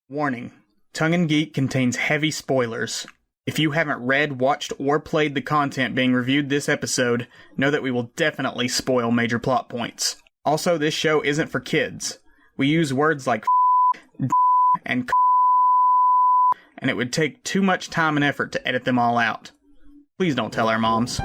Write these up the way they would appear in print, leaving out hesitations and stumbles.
Warning. Tongue and Geek contains heavy spoilers. If you haven't read, watched, or played the content being reviewed this episode, know that we will definitely spoil major plot points. Also, this show isn't for kids. We use words like and and it would take too much time and effort to edit them all out. Please don't tell our moms.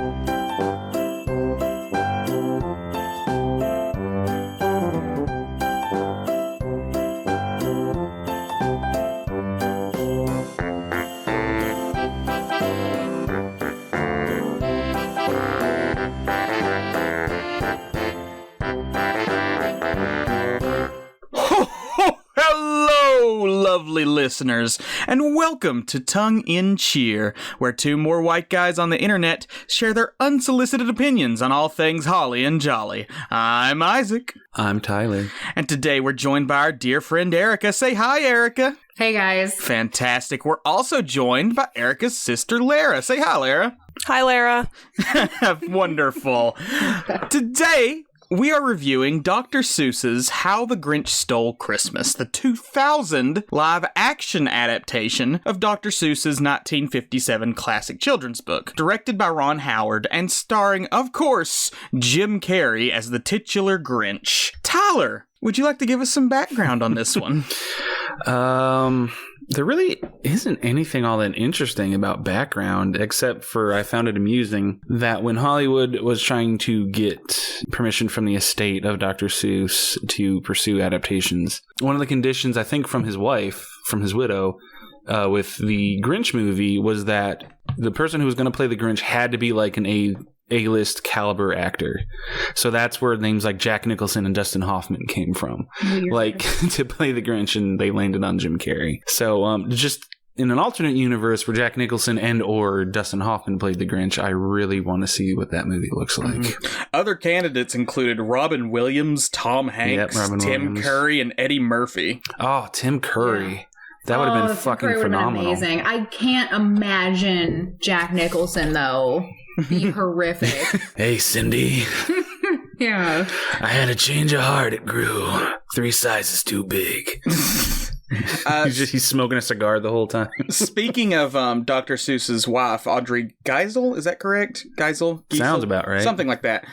Lovely listeners, and welcome to Tongue in Cheer, where two more white guys on the internet share their unsolicited opinions on all things holly and jolly. I'm Isaac. I'm Tyler. And today we're joined by our dear friend Erika. Say hi, Erika. Hey, guys. Fantastic. We're also joined by Erika's sister, Lara. Say hi, Lara. Hi, Lara. Wonderful. Today, we are reviewing Dr. Seuss's How the Grinch Stole Christmas, the 2000 live-action adaptation of Dr. Seuss's 1957 classic children's book, directed by Ron Howard and starring, of course, Jim Carrey as the titular Grinch. Tyler, would you like to give us some background on this one? There really isn't anything all that interesting about background, except for I found it amusing that when Hollywood was trying to get permission from the estate of Dr. Seuss to pursue adaptations, one of the conditions, I think, from his wife, from his widow, with the Grinch movie was that the person who was going to play the Grinch had to be like an A-list caliber actor. So that's where names like Jack Nicholson and Dustin Hoffman came from. Like to play the Grinch, and they landed on Jim Carrey. So just in an alternate universe where Jack Nicholson and or Dustin Hoffman played the Grinch, I really want to see what that movie looks like. Mm-hmm. Other candidates included Robin Williams, Tom Hanks, Tim Curry, and Eddie Murphy. Oh, Tim Curry. Yeah. That would have been fucking phenomenal. Been amazing. I can't imagine Jack Nicholson, though. Be horrific. Hey, Cindy. Yeah. I had a change of heart. It grew 3 sizes too big. He's smoking a cigar the whole time. Speaking of Dr. Seuss's wife, Audrey Geisel, is that correct? Geisel? Sounds about right. Something like that.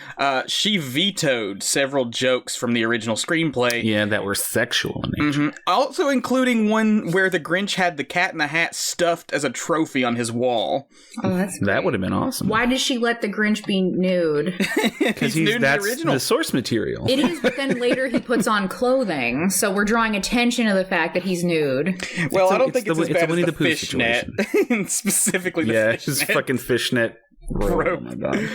She vetoed several jokes from the original screenplay. Yeah, that were sexual in nature. Mm-hmm. Also including one where the Grinch had the Cat in the Hat stuffed as a trophy on his wall. Oh, that's great. That would have been awesome. Why did she let the Grinch be nude? Because that's the original. The source material. It is, but then later he puts on clothing, so we're drawing attention to the fact that he's nude. Well, I don't think it's as bad as the fishnet. Specifically the fishnet. Yeah, just fucking fishnet. Oh my god.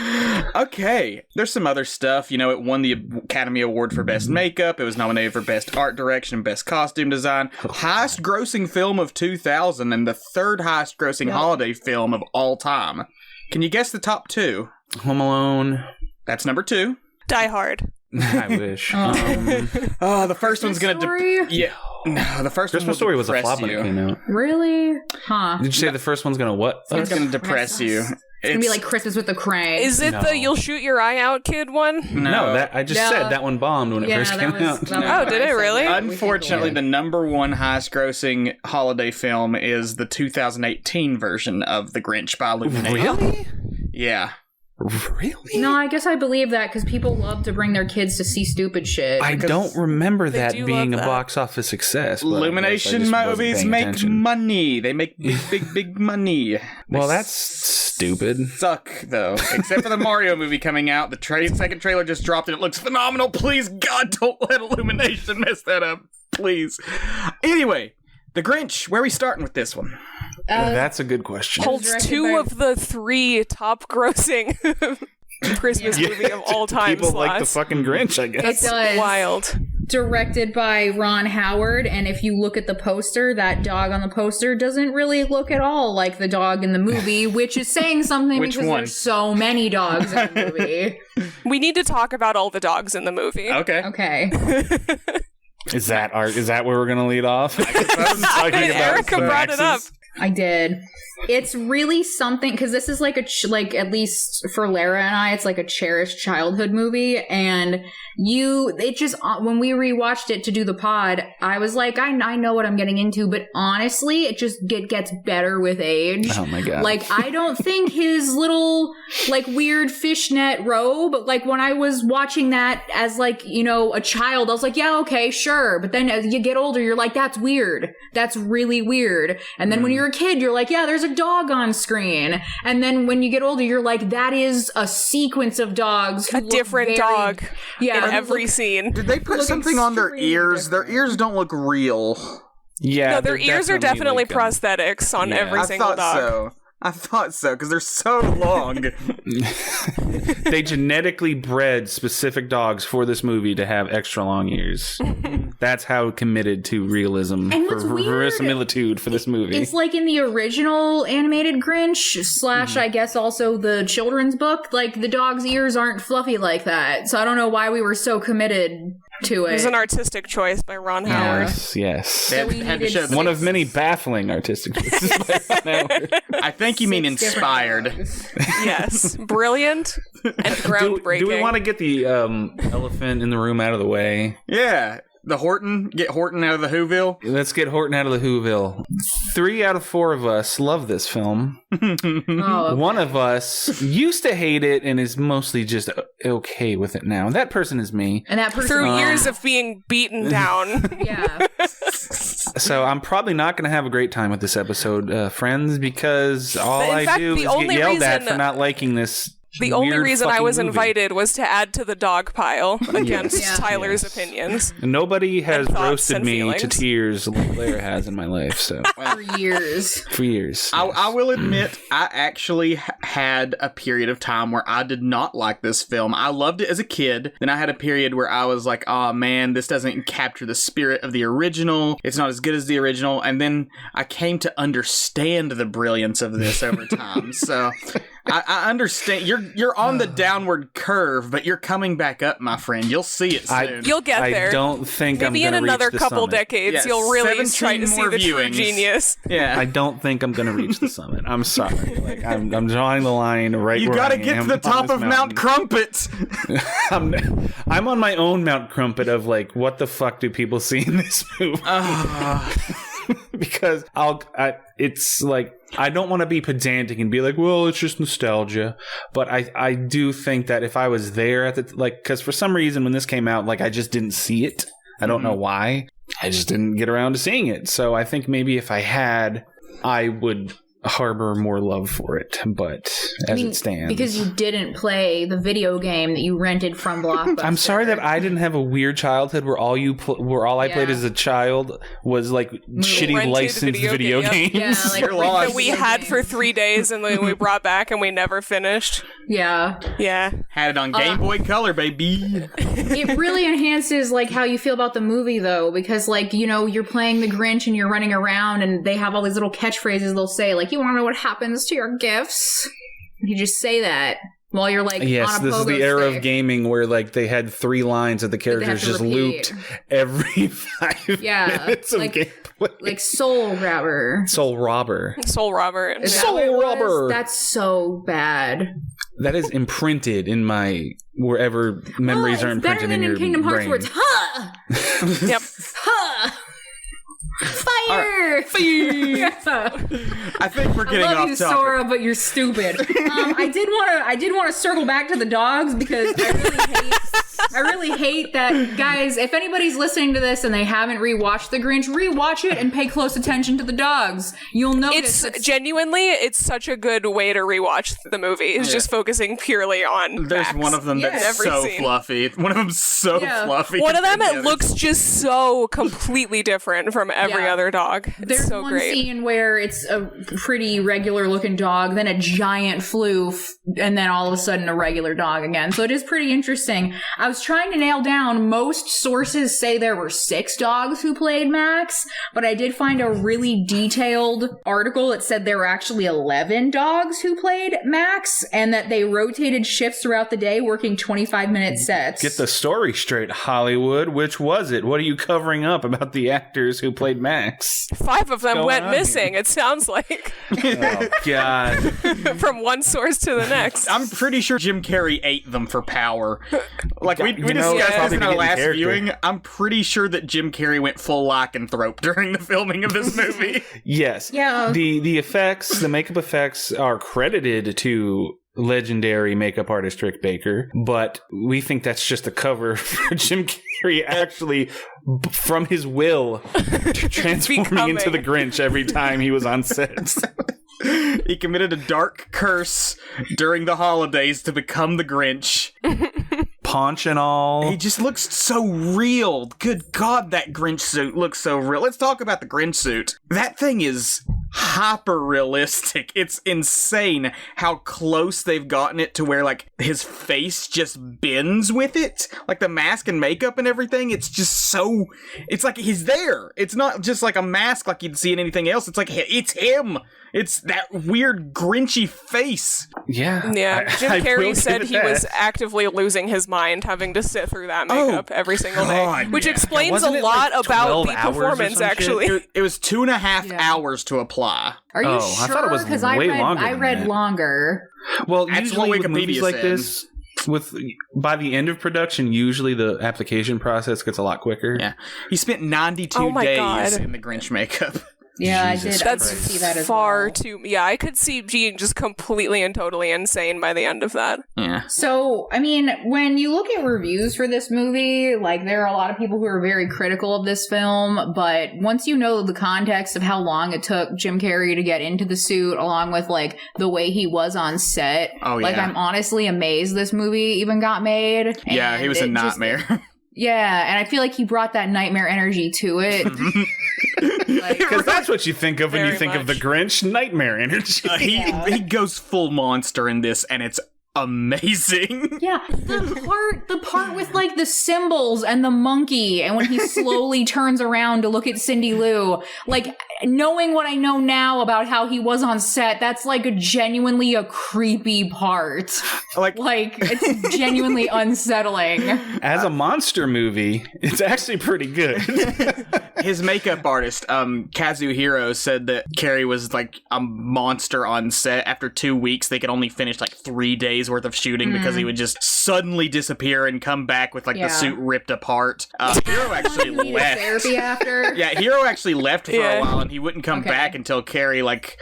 Okay, there's some other stuff. You know, it won the Academy Award for Best Makeup. It was nominated for Best Art Direction and Best Costume Design. Highest grossing film of 2000 and the third highest grossing holiday film of all time. Can you guess the top two? Home Alone. That's number 2. Die Hard. I wish. The first one's gonna... No, the first Christmas Story was a flop when it came out. Really? Huh. Did you say the first one's gonna what? It's gonna depress you. It's gonna be like Christmas with the Crank. Is it the You'll Shoot Your Eye Out Kid one? No, that I just said that one bombed when it first came out. Oh, did it really? Unfortunately, the number 1 highest grossing holiday film is the 2018 version of The Grinch by Illumination. Really? Yeah. Really? No, I guess I believe that because people love to bring their kids to see stupid shit. I don't remember that being a box office success. Illumination movies make money. They make big money. Well, that's stupid. Suck, though. Except for the Mario movie coming out. The second trailer just dropped and it looks phenomenal. Please, God, don't let Illumination mess that up. Please. Anyway, The Grinch. Where are we starting with this one? That's a good question. Holds 2 of the 3 top grossing Christmas movie of all time. People like the fucking Grinch, I guess. It does. Wild. Directed by Ron Howard, and if you look at the poster, that dog on the poster doesn't really look at all like the dog in the movie, which is saying something because there's so many dogs in the movie. We need to talk about all the dogs in the movie. Okay. Is that where we're gonna lead off? Erika brought it up. I did. it's really something, because this is like at least for Lara and I, it's like a cherished childhood movie, and it just, when we rewatched it to do the pod, I was like, I know what I'm getting into, but honestly, it just gets better with age. Oh my god. Like, I don't think his little, like, weird fishnet robe, like, when I was watching that as, like, you know, a child, I was like, yeah, okay, sure, but then as you get older, you're like, that's weird. That's really weird. And then when you're a kid, you're like, yeah, there's a dog on screen. And then when you get older, you're like, that is a sequence of dogs who A different dog. Yeah. In every scene. Did they put something on their ears? Their ears don't look real. Yeah, No, their ears are definitely like, prosthetics on every single dog. I thought so, because they're so long. They genetically bred specific dogs for this movie to have extra long ears. That's how committed to realism, And for what's weird, verisimilitude for this movie. it's like in the original animated Grinch / I guess also the children's book, like the dog's ears aren't fluffy like that. So I don't know why we were so committed to it. It was an artistic choice by Ron Howard. Yes. They had to show One of many baffling artistic choices by Ron Howard. I think you mean inspired. Yes. Brilliant and groundbreaking. Do we want to get the elephant in the room out of the way? Yeah. The Horton. Get Horton out of the Whoville. Let's get Horton out of the Whoville. 3 out of 4 of us love this film. okay. One of us used to hate it and is mostly just okay with it now. That person is me. And that person Through years of being beaten down. yeah. So I'm probably not going to have a great time with this episode, friends, because all In I fact, do the is only get yelled at reason- for not liking this. The only weird reason I fucking was movie. invited was to add to the dog pile against Yeah. Tyler's Yes. opinions. Nobody has thoughts roasted and me to feelings. tears like Lara has in my life. So For years. for years, I will admit, I actually had a period of time where I did not like this film. I loved it as a kid. Then I had a period where I was like, oh man, this doesn't capture the spirit of the original. It's not as good as the original. And then I came to understand the brilliance of this over time. So I understand. You're on the downward curve, but you're coming back up, my friend. You'll see it soon. You'll get there. I don't think Maybe I'm in going to another reach the couple summit. decades, Yes, you'll really 17 try to see more the true viewings. genius. Yeah. I don't think I'm going to reach the summit. I'm sorry. Like I'm drawing the line right You where gotta I get to am the on top this of Mount mountain. Crumpet. I'm on my own Mount Crumpet of like, what the fuck do people see in this movie? Because it's like, I don't want to be pedantic and be like, well, it's just nostalgia. But I do think that if I was there at the, like, because for some reason when this came out, like, I just didn't see it. I don't know why. I just didn't get around to seeing it. So I think maybe if I had, I would harbor more love for it, but as it stands, Because you didn't play the video game that you rented from Blockbuster. I'm sorry that I didn't have a weird childhood where all I played Yeah. as a child was like shitty Rented licensed video video game, games. Yeah, like You're lost. That we had for 3 days and then we brought back and we never finished. Yeah. Yeah. Had it on Game Boy Color, baby. It really enhances like how you feel about the movie though, because like, you know, you're playing the Grinch and you're running around and they have all these little catchphrases they'll say, like, you want to know what happens to your gifts? You just say that while you're like Yes, on a this is pogo the era stick. of gaming where like they had 3 lines that the they have characters to just repeat. looped every 5 Yeah, minutes of like- gameplay. Like Soul Grabber. Soul Robber. Soul Robber. Is that Soul what it was? Robber. That's so bad. That is imprinted in my wherever memories are It's better imprinted than in your Kingdom Hearts brain. where it's huh, Yep. huh, fire. I think we're getting I love off you, topic. Sora, but you're stupid. I did want to circle back to the dogs because I really hate that, guys. If anybody's listening to this and they haven't rewatched The Grinch, rewatch it and pay close attention to the dogs. You'll notice It's genuinely, it's such a good way to rewatch the movie. It's just focusing purely on There's facts. one of them that's Every so scene. fluffy. One of them's so Yeah. fluffy. One of them, compared to it the looks just so completely different from every Yeah. other dog. It's There's so one great. scene where it's a pretty regular looking dog, then a giant floof, and then all of a sudden a regular dog again. So it is pretty interesting. I was trying to nail down, most sources say there were 6 dogs who played Max, but I did find a really detailed article that said there were actually 11 dogs who played Max, and that they rotated shifts throughout the day, working 25-minute sets. Get the story straight, Hollywood. Which was it? What are you covering up about the actors who played Max? 5 of them went missing, it sounds like. Oh, God. From one source to the next. I'm pretty sure Jim Carrey ate them for power. Like, we You know, discussed probably this in our getting last character. viewing. I'm pretty sure that Jim Carrey went full lycanthrope during the filming of this movie. Yes. Yeah. The effects, the makeup effects are credited to legendary makeup artist Rick Baker, but we think that's just a cover for Jim Carrey actually, from his will, transforming into the Grinch every time he was on set. He committed a dark curse during the holidays to become the Grinch. Paunch and all. He just looks so real. Good God, that Grinch suit looks so real. Let's talk about the Grinch suit. That thing is hyper realistic. It's insane how close they've gotten it to where, like, his face just bends with it. Like, the mask and makeup and everything, it's just so... It's like he's there. It's not just like a mask like you'd see in anything else. It's like, it's him. It's that weird Grinchy face. Yeah. Jim Carrey said he was actively losing his mind having to sit through that makeup every single day. Which explains a lot about the performance, actually. It was 2.5 hours to apply. Are you I sure? thought it was Because way I longer read than that. longer. Well, That's usually what with movies Wikipedia like said. this, by the end of production, usually the application process gets a lot quicker. Yeah. He spent 92 Oh my days God. in the Grinch makeup. Yeah, Jesus I did That's see that as far well. too... Yeah, I could see being just completely and totally insane by the end of that. Yeah. So, I mean, when you look at reviews for this movie, like, there are a lot of people who are very critical of this film, but once you know the context of how long it took Jim Carrey to get into the suit, along with, like, the way he was on set, like, I'm honestly amazed this movie even got made. Yeah, he was a nightmare. Yeah, and I feel like he brought that nightmare energy to it. Because that's what you think of when you Very think of the much. Grinch, nightmare energy. He goes full monster in this, and it's amazing. Yeah, the part with, like, the cymbals and the monkey, and when he slowly turns around to look at Cindy Lou, like, knowing what I know now about how he was on set, that's, like, genuinely a creepy part. Like, it's genuinely unsettling. As a monster movie, it's actually pretty good. His makeup artist, Kazuhiro, said that Carrey was like a monster on set. After 2 weeks, they could only finish like 3 days worth of shooting because he would just suddenly disappear and come back with like the suit ripped apart. Hiro actually Needed left. therapy after. Yeah, Hiro actually left for Yeah. a while, and he wouldn't come back until Carrey like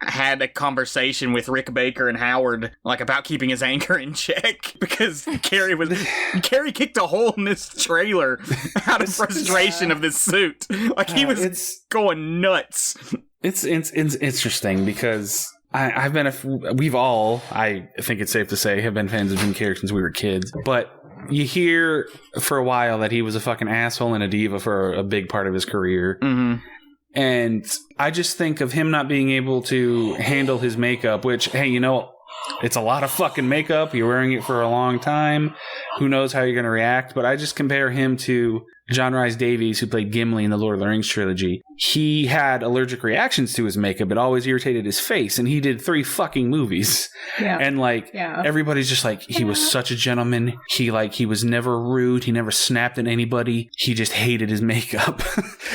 had a conversation with Rick Baker and Howard, like, about keeping his anger in check, because Carrey kicked a hole in this trailer out of frustration of this suit. Like, he was going nuts. It's interesting because I think it's safe to say, have been fans of Jim Carrey since we were kids. But you hear for a while that he was a fucking asshole and a diva for a big part of his career. Mm-hmm. And I just think of him not being able to handle his makeup, which, hey, you know, it's a lot of fucking makeup. You're wearing it for a long time. Who knows how you're going to react? But I just compare him to John Rhys Davies, who played Gimli in the Lord of the Rings trilogy. He had allergic reactions to his makeup. It always irritated his face, and he did 3 fucking movies. Yeah. And everybody's just like, he was such a gentleman. He was never rude. He never snapped at anybody. He just hated his makeup.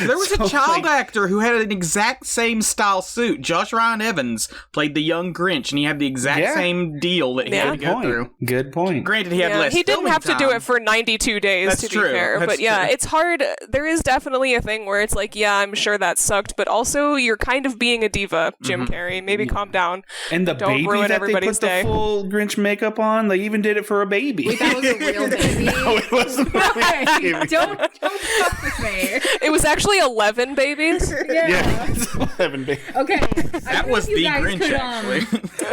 There was a child actor who had an exact same style suit. Josh Ryan Evans played the young Grinch, and he had the exact same deal that he had to go through. Good point. Granted, he had less he didn't filming have to do time. it for 92 days, That's to be true. fair. That's But yeah, true. it's hard. There is definitely a thing where it's like, yeah, I'm sure that sucked, but also you're kind of being a diva, Jim Carrey. Maybe calm down. And the Don't baby ruin that they everybody's put day. the full Grinch makeup on, they even did it for a baby. Wait, that was a real baby? No, it wasn't a real baby. Don't fuck with me. It was actually 11 babies. Yeah, it's 11 babies. Okay. That was the Grinch, actually.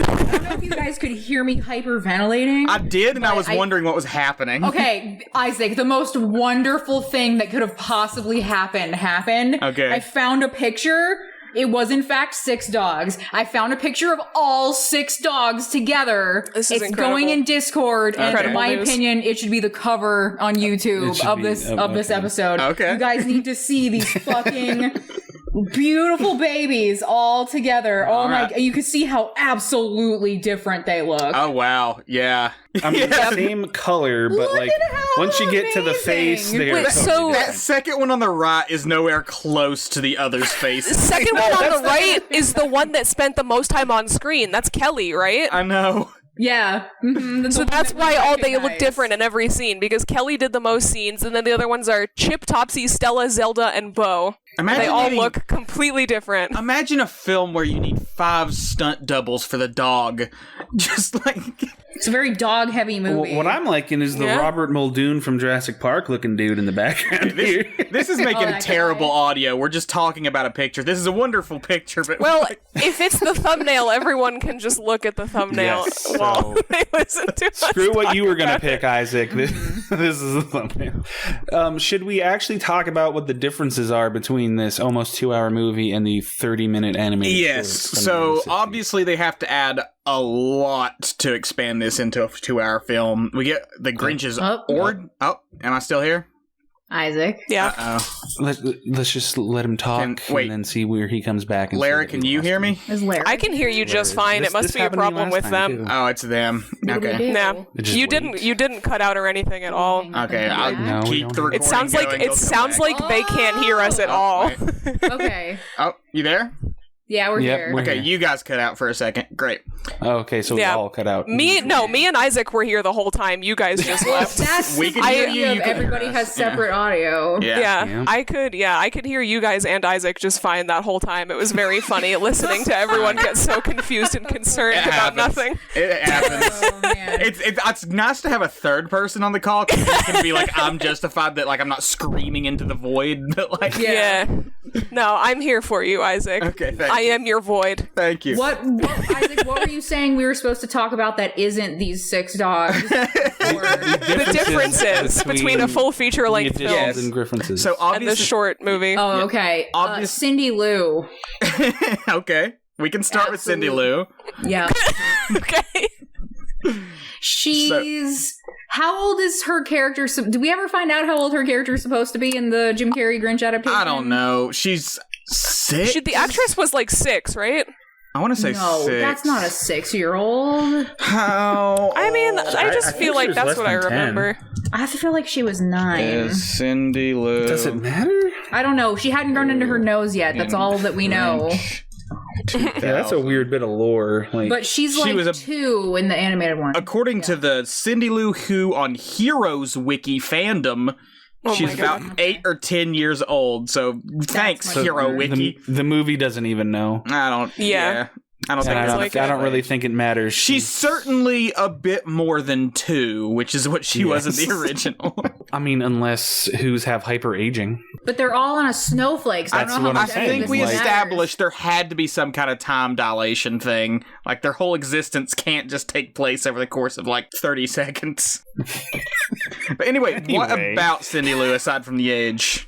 I don't know if you guys could hear me hyperventilating. I did, and I was I- wondering what was happening. Okay, Isaac, the most wonderful thing that could have possibly happened. Okay. I found a picture It was in fact 6 dogs. I found a picture of all 6 dogs together. This is it's incredible. going in Discord, and in my opinion, it should be the cover on YouTube of this episode. Okay. You guys need to see these fucking beautiful babies all together. Oh my god, you can see how absolutely different they look. Oh wow, yeah. I mean, the same color, but Look like at how once you get to the face, amazing. they're Wait, so That second one on the right is nowhere close to the other's face. the second one on the right is the one that spent the most time on screen. That's Kelly, right? I know. Yeah. Mm-hmm. So that's why they look different in every scene, because Kelly did the most scenes, and then the other ones are Chip, Topsy, Stella, Zelda, and Bo. They all look completely different. Imagine a film where you need 5 stunt doubles for the dog. Just like... It's a very dog-heavy movie. What I'm liking is the Robert Muldoon from Jurassic Park looking dude in the background here. This is making terrible audio. We're just talking about a picture. This is a wonderful picture, but... Well, if it's the thumbnail, everyone can just look at the thumbnail while they listen to us. Screw what you were going to pick, Isaac. This is the thumbnail. Should we actually talk about what the differences are between this almost 2-hour movie and the 30-minute animated Yes, short so obviously they have to add a lot to expand this into a 2-hour film. We get the Grinch's am I still here? Isaac. Yeah. Uh-oh. Let's just let him talk and then see where he comes back. And Lara, can you hear me? I can hear you just fine. It must be a problem with them. Oh, it's them. Okay. No, you didn't cut out or anything at all. Okay, I'll keep the recording. It sounds like they can't hear us at all. Okay. Oh, you there? Yeah, we're here. Okay, you guys cut out for a second. Great. Okay, so we all cut out. Me and Isaac were here the whole time. You guys just left. We can hear you. Everybody has separate audio. Yeah. I could hear you guys and Isaac just fine that whole time. It was very funny listening to everyone get so confused and concerned about nothing. It happens. Oh, man. It's nice to have a third person on the call, because it's going to be like, I'm justified that like I'm not screaming into the void. But, like, No, I'm here for you, Isaac. Okay, thanks. I am your void. Thank you. Isaac, what were you saying we were supposed to talk about that isn't these 6 dogs? The differences between a full feature-length film and so and the short movie. Oh, okay. Cindy Lou. Okay. We can start with Cindy Lou. Yeah. Okay. She's... How old is her character? Do we ever find out how old her character is supposed to be in the Jim Carrey Grinch adaptation? I don't know. She's 6? The actress was like 6, right? I want to say 6. No, that's not a 6-year-old. How? I mean, I just feel like that's what I remember. I feel like she was 9. Is Cindy Lou? Does it matter? I don't know. She hadn't grown into her nose yet. That's all that we know. Yeah, that's a weird bit of lore. But she's like 2 in the animated one. According to the Cindy Lou Who on Heroes Wiki fandom, she's about 8 or 10 years old. So thanks, Hero Wiki. The movie doesn't even know. I don't. Yeah. I don't think I don't really think it matters. She's certainly a bit more than 2, which is what she was in the original. I mean, unless Who's have hyper aging. But they're all on a snowflake. So I don't know how much I think we established there had to be some kind of time dilation thing. Like their whole existence can't just take place over the course of like 30 seconds. But anyway, what about Cindy Lou aside from the age?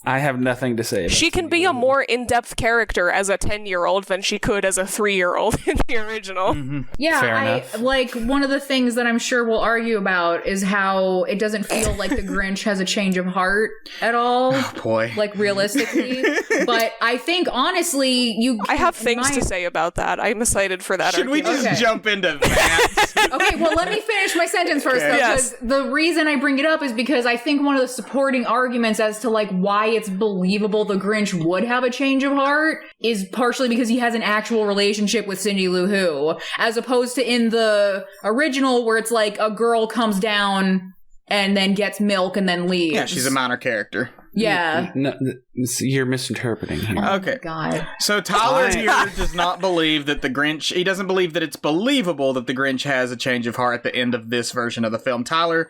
I have nothing to say about She can be a more in-depth character as a 10-year-old than she could as a 3-year-old in the original. Mm-hmm. Yeah, like one of the things that I'm sure we'll argue about is how it doesn't feel like the Grinch has a change of heart at all. Oh boy. Like realistically. But I think honestly, I have things to say about that. I'm excited for that. Should we just jump into that? Okay, well let me finish my sentence first though, because the reason I bring it up is because I think one of the supporting arguments as to like why it's believable the Grinch would have a change of heart is partially because he has an actual relationship with Cindy Lou Who, as opposed to in the original where it's like a girl comes down and then gets milk and then leaves. Yeah, she's a minor character. Yeah. No, you're misinterpreting here. Okay. God. So Tyler here does not believe that the Grinch, he doesn't believe that it's believable that the Grinch has a change of heart at the end of this version of the film. Tyler,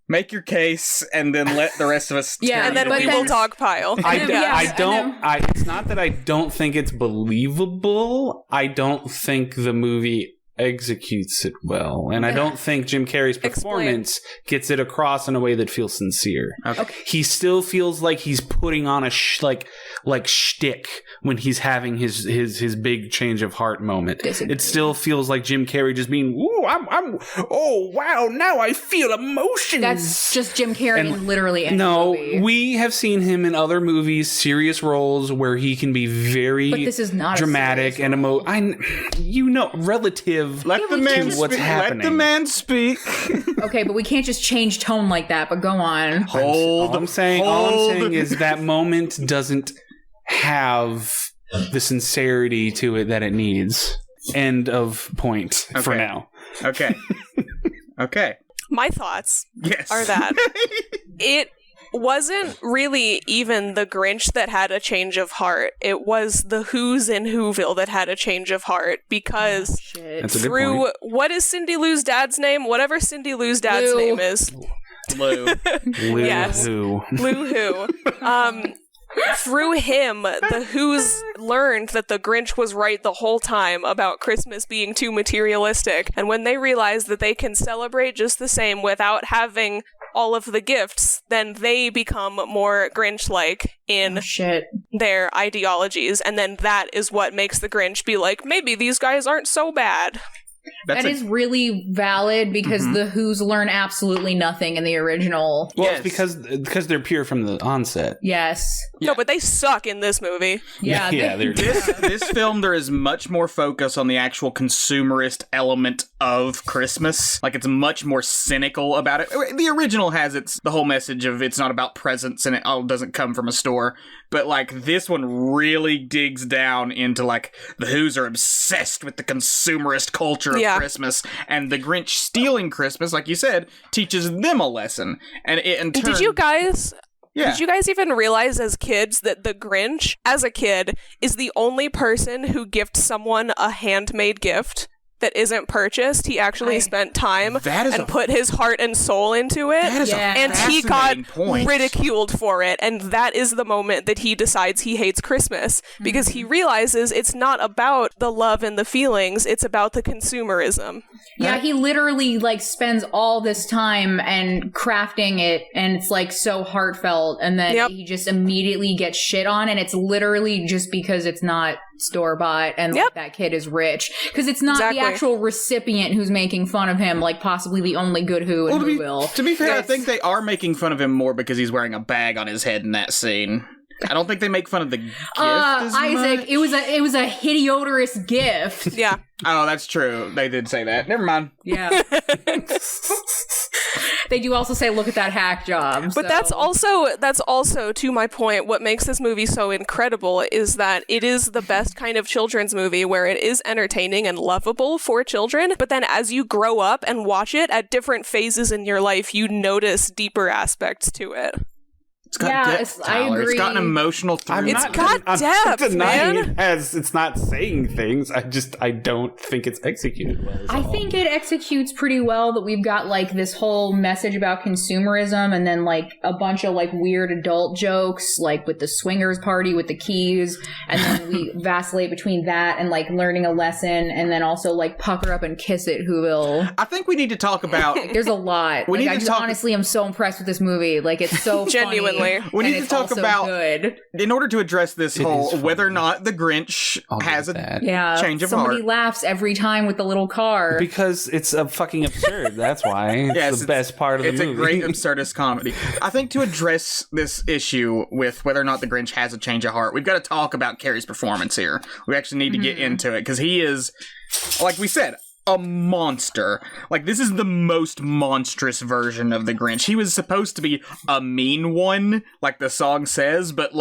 make your case, and then let the rest of us. And then we will dogpile. It's not that I don't think it's believable. I don't think the movie executes it well. And I don't think Jim Carrey's performance gets it across in a way that feels sincere. Okay. He still feels like he's putting on a shtick when he's having his big change of heart moment. It still feels like Jim Carrey just being, ooh, oh wow, now I feel emotions. That's just Jim Carrey in literally any movie. We have seen him in other movies, serious roles where he can be very this is not dramatic and relative. Let the man what's speak. happening. Let the man speak. Okay, but we can't just change tone like that, but go on. All I'm saying is that moment doesn't have the sincerity to it that it needs. End of point for now. Okay. Okay. My thoughts Yes. are that it wasn't really even the Grinch that had a change of heart. It was the Who's in Whoville that had a change of heart because through what is Cindy Lou's dad's name? Whatever Cindy Lou's dad's name is. Lou. Yes. Who. Lou Who. Through him, the Who's learned that the Grinch was right the whole time about Christmas being too materialistic, and when they realize that they can celebrate just the same without having all of the gifts, then they become more Grinch-like in their ideologies, and then that is what makes the Grinch be like, maybe these guys aren't so bad. That is really valid because the Who's learn absolutely nothing in the original. Well, it's because they're pure from the onset. Yes. No, but they suck in this movie. Yeah. This film, there is much more focus on the actual consumerist element of Christmas. Like, it's much more cynical about it. The original has the whole message of it's not about presents and it all doesn't come from a store. But, like, this one really digs down into, like, the Who's are obsessed with the consumerist culture of Christmas, and the Grinch stealing Christmas, like you said, teaches them a lesson. And it, in turn... Did you guys even realize as kids that the Grinch, as a kid, is the only person who gifts someone a handmade gift that isn't purchased? He actually spent time and put his heart and soul into it. That is and he got ridiculed for it. And that is the moment that he decides he hates Christmas, because he realizes it's not about the love and the feelings, it's about the consumerism. Yeah, he literally spends all this time and crafting it, and it's so heartfelt, and then he just immediately gets shit on, and it's literally just because it's not store-bought and that kid is rich, because it's not the actual recipient who's making fun of him, possibly the only good Who in Whoville. To be fair, I think they are making fun of him more because he's wearing a bag on his head in that scene. I don't think they make fun of the gift as Isaac, much. it was a hideous gift. Yeah. Oh, that's true. They did say that. Never mind. Yeah. They do also say, look at that hack job. But that's also, to my point, what makes this movie so incredible is that it is the best kind of children's movie where it is entertaining and lovable for children, but then as you grow up and watch it at different phases in your life, you notice deper aspects to it. It's got depth, Tyler. It's got an emotional through. It's got depth, man. It's not saying things. I don't think it's executed well. I think it executes pretty well, but we've got this whole message about consumerism, and then a bunch of weird adult jokes, with the swingers party with the keys, and then we vacillate between that and learning a lesson, and then also pucker up and kiss it, Whoville. I think we need to talk about. There's a lot. Honestly, I'm so impressed with this movie. It's so genuinely. We need to talk about, good. In order to address this whole, whether or not the Grinch has a change of heart. Somebody laughs every time with the little car. Because it's a fucking absurd, that's why. It's the best part of the movie. It's a great absurdist comedy. I think to address this issue with whether or not the Grinch has a change of heart, we've got to talk about Carrey's performance here. We actually need to get into it, because he is, like we said, a monster. This is the most monstrous version of the Grinch. He was supposed to be a mean one, like the song says, but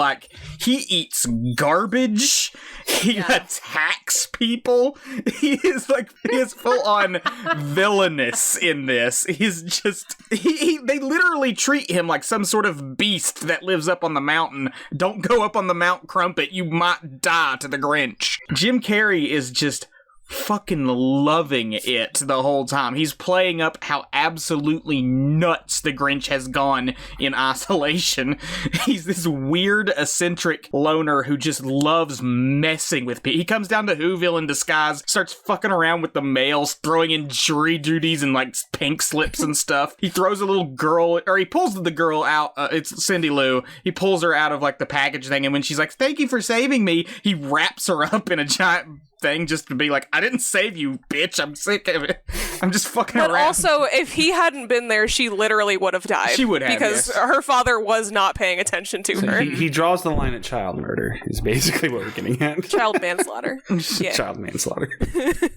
he eats garbage. He attacks people. He is full on villainous in this. He's just they literally treat him like some sort of beast that lives up on the mountain. Don't go up on the Mount Crumpet, you might die, to the Grinch. Jim Carrey is just fucking loving it the whole time. He's playing up how absolutely nuts the Grinch has gone in isolation. He's this weird, eccentric loner who just loves messing with people. He comes down to Whoville in disguise, starts fucking around with the mails, throwing in jury duties and like pink slips and stuff. He throws a little girl, or he pulls the girl out, it's Cindy Lou. He pulls her out of like the package thing, and when she's like, "Thank you for saving me," he wraps her up in a giant thing just to be like, "I didn't save you, bitch. I'm sick of it. I'm just fucking around." But also, if he hadn't been there, she literally would have died. She would have, because yes. Her father was not paying attention to her. He draws the line at child murder, is basically what we're getting at. Child manslaughter. Yeah. Child manslaughter.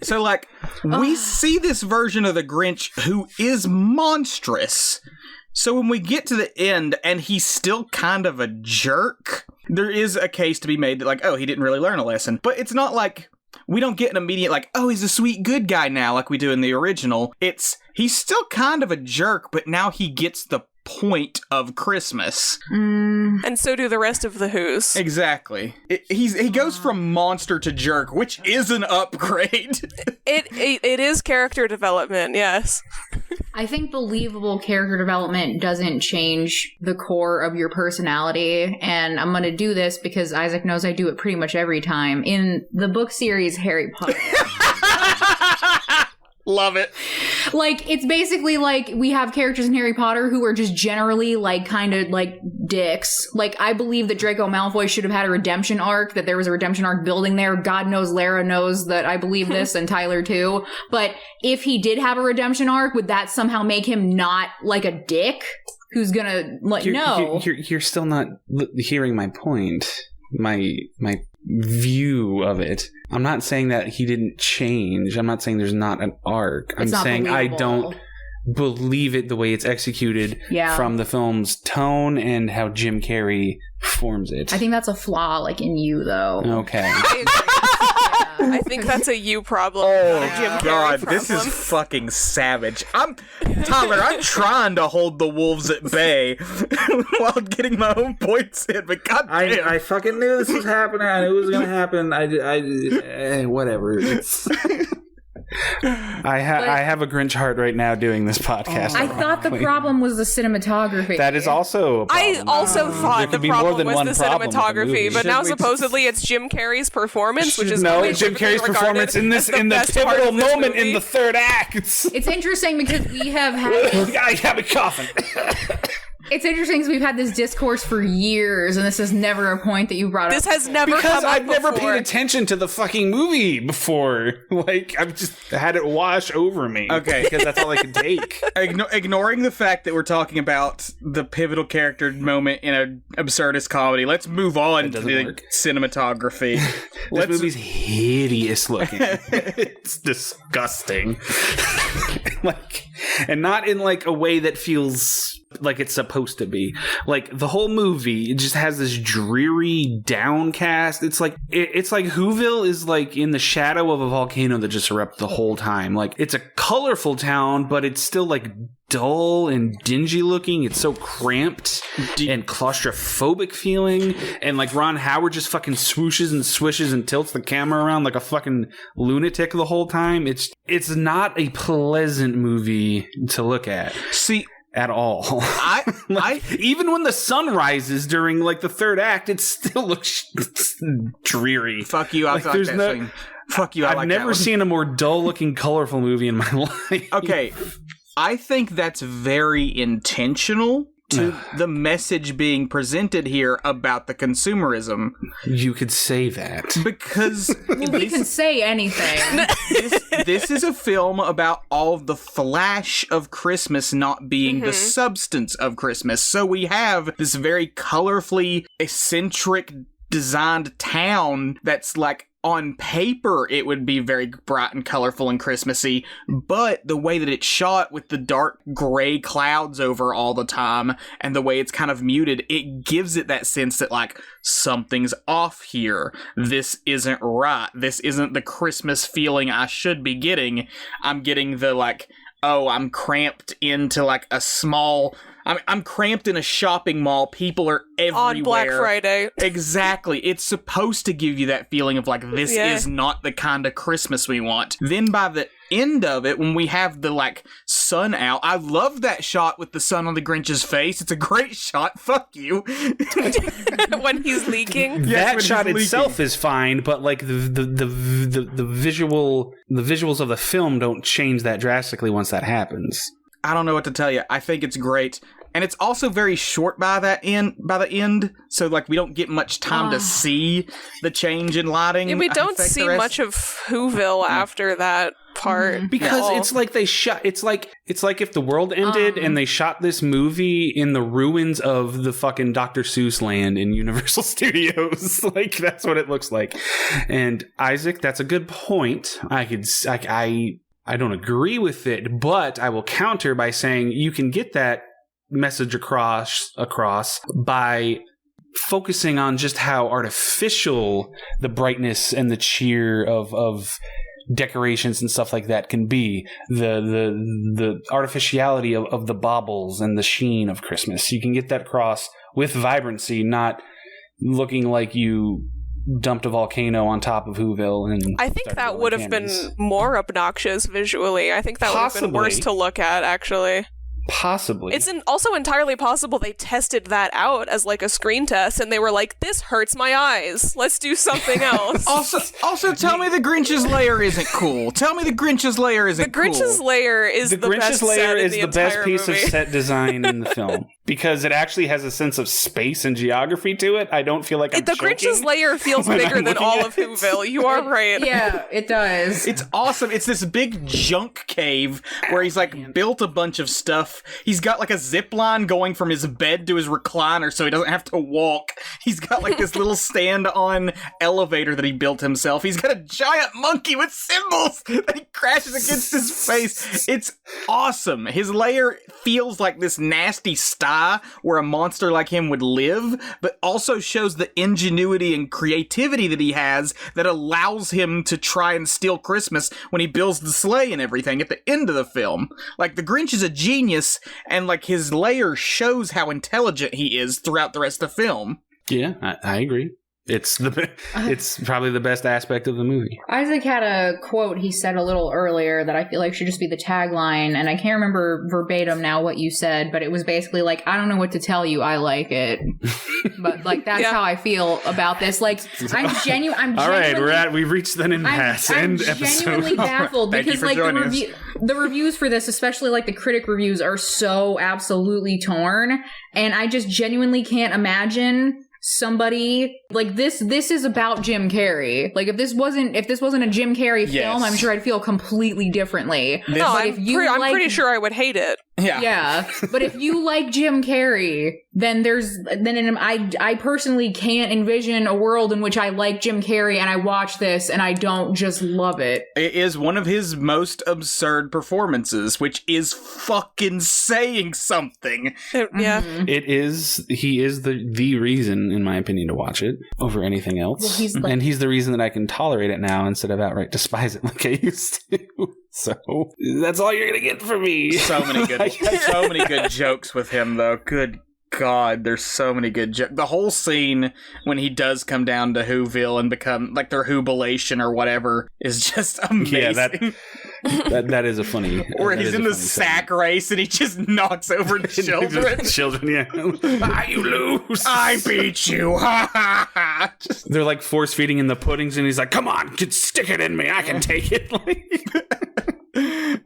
So, like, we see this version of the Grinch who is monstrous. So when we get to the end and he's still kind of a jerk, there is a case to be made that, like, oh, he didn't really learn a lesson. But it's not like we don't get an immediate, like, oh, he's a sweet good guy now, like we do in the original. He's still kind of a jerk, but now he gets the point of Christmas. And so do the rest of the Who's. Exactly. He goes from monster to jerk, which is an upgrade. It is character development, yes. I think believable character development doesn't change the core of your personality, and I'm going to do this because Isaac knows I do it pretty much every time. In the book series Harry Potter. Love it. Like, it's basically like we have characters in Harry Potter who are just generally, like, kind of, like, dicks. Like, I believe that Draco Malfoy should have had a redemption arc, that there was a redemption arc building there. God knows Lara knows that I believe this, and Tyler too. But if he did have a redemption arc, would that somehow make him not, like, a dick? Who's gonna, like, no. You're still not hearing my point. My view of it. I'm not saying that he didn't change. I'm not saying there's not an arc. I'm saying I don't believe it the way it's executed from the film's tone and how Jim Carrey performs it. I think that's a flaw, like, in you, though. Okay. I think that's a you problem. Oh, not a Jim Carrey God, problem. this is fucking savage. Tyler, I'm trying to hold the wolves at bay while getting my own points in, but God damn. I fucking knew this was happening. I knew it was going to happen. Whatever. I have a Grinch heart right now doing this podcast. I thought the problem was the cinematography. That is also a problem. I also thought the problem was the cinematography, but now Should we supposedly it's Jim Carrey's performance, which is Jim Carrey's performance in the pivotal moment in the third act. It's interesting because we have had... I have a coffin. It's interesting because we've had this discourse for years, and this is never a point that you brought up. This has never because come up I've never before. paid attention to the fucking movie before. Like, I've just had it wash over me. Okay. Because that's all I can take. Ignoring the fact that we're talking about the pivotal character moment in an absurdist comedy, let's move on to the cinematography. This movie's hideous looking. It's disgusting. And not in like a way that feels like it's supposed to be. Like, the whole movie, it just has this dreary downcast. It's like Whoville is like in the shadow of a volcano that just erupts the whole time. Like, it's a colorful town, but it's still like dull and dingy looking. It's so cramped and claustrophobic feeling. And like Ron Howard just fucking swooshes and swishes and tilts the camera around like a fucking lunatic the whole time. It's not a pleasant movie to look at. See, at all. Even when the sun rises during like the third act, it still looks dreary. Fuck you, I like that thing. Fuck you, I like that. I've never seen a more dull looking, colorful movie in my life. Okay, I think that's very intentional to the message being presented here about the consumerism. You could say that. Because we can say anything. This is a film about all of the flash of Christmas not being the substance of Christmas. So we have this very colorfully eccentric designed town that's like, on paper, it would be very bright and colorful and Christmassy, but the way that it's shot with the dark gray clouds over all the time and the way it's kind of muted, it gives it that sense that, like, something's off here. This isn't right. This isn't the Christmas feeling I should be getting. I'm getting the, like, oh, I'm cramped into, like, a small... I'm cramped in a shopping mall. People are everywhere. On Black Friday. Exactly. It's supposed to give you that feeling of like, this is not the kind of Christmas we want. Then by the end of it, when we have the like sun out, I love that shot with the sun on the Grinch's face. It's a great shot. Fuck you. When he's leaking. That shot itself is fine, but like the visuals of the film don't change that drastically once that happens. I don't know what to tell you. I think it's great. And it's also very short by the end, so like we don't get much time to see the change in lighting. Yeah, we don't see much of Whoville after that part. Because it's like they shot it's like if the world ended and they shot this movie in the ruins of the fucking Dr. Seuss land in Universal Studios. Like that's what it looks like. And Isaac, that's a good point. I don't agree with it, but I will counter by saying you can get that message across by focusing on just how artificial the brightness and the cheer of decorations and stuff like that can be. The artificiality of the baubles and the sheen of Christmas. You can get that across with vibrancy, not looking like you dumped a volcano on top of Whoville. And I think that would have been more obnoxious visually. I think that would have been worse to look at, actually. Possibly. It's also entirely possible they tested that out as like a screen test, and they were like, "This hurts my eyes. Let's do something else." Also, tell me the Grinch's lair isn't cool. Tell me the Grinch's lair isn't cool. The Grinch's lair is the best set in the entire piece movie. of set design in the film because it actually has a sense of space and geography to it. I don't feel like I'm choking. Grinch's lair feels bigger than all of Whoville. You are right. Yeah, it does. It's awesome. It's this big junk cave where he's like built a bunch of stuff. He's got like a zip line going from his bed to his recliner so he doesn't have to walk. He's got like this little stand-on elevator that he built himself. He's got a giant monkey with cymbals that he crashes against his face. It's awesome. His lair feels like this nasty sty where a monster like him would live, but also shows the ingenuity and creativity that he has that allows him to try and steal Christmas when he builds the sleigh and everything at the end of the film. Like, the Grinch is a genius, and like his lair shows how intelligent he is throughout the rest of the film. Yeah, I agree. It's probably the best aspect of the movie. Isaac had a quote he said a little earlier that I feel like should just be the tagline, and I can't remember verbatim now what you said, but it was basically like, I don't know what to tell you, I like it. But like that's how I feel about this. Like I'm genuine. All right, we've reached the impasse. I'm genuinely baffled because like the reviews for this, especially like the critic reviews, are so absolutely torn, and I just genuinely can't imagine somebody like this is about Jim Carrey. Like if this wasn't a Jim Carrey film, I'm sure I'd feel completely differently. I'm pretty sure I would hate it. Yeah. But if you like Jim Carrey, then I personally can't envision a world in which I like Jim Carrey and I watch this and I don't just love it. It is one of his most absurd performances, which is fucking saying something. Yeah. It is. He is the reason, in my opinion, to watch it over anything else. Well, and he's the reason that I can tolerate it now instead of outright despise it like I used to. So that's all you're gonna get from me. So many good jokes with him, though. Good God, there's so many good jokes. The whole scene when he does come down to Whoville and become like their Whobilation or whatever is just amazing. Yeah, that is a funny. Or he's in the sack race and he just knocks over children. Yeah. You lose. I beat you. Ha ha ha. They're like force feeding in the puddings, and he's like, "Come on, stick it in me. I can take it."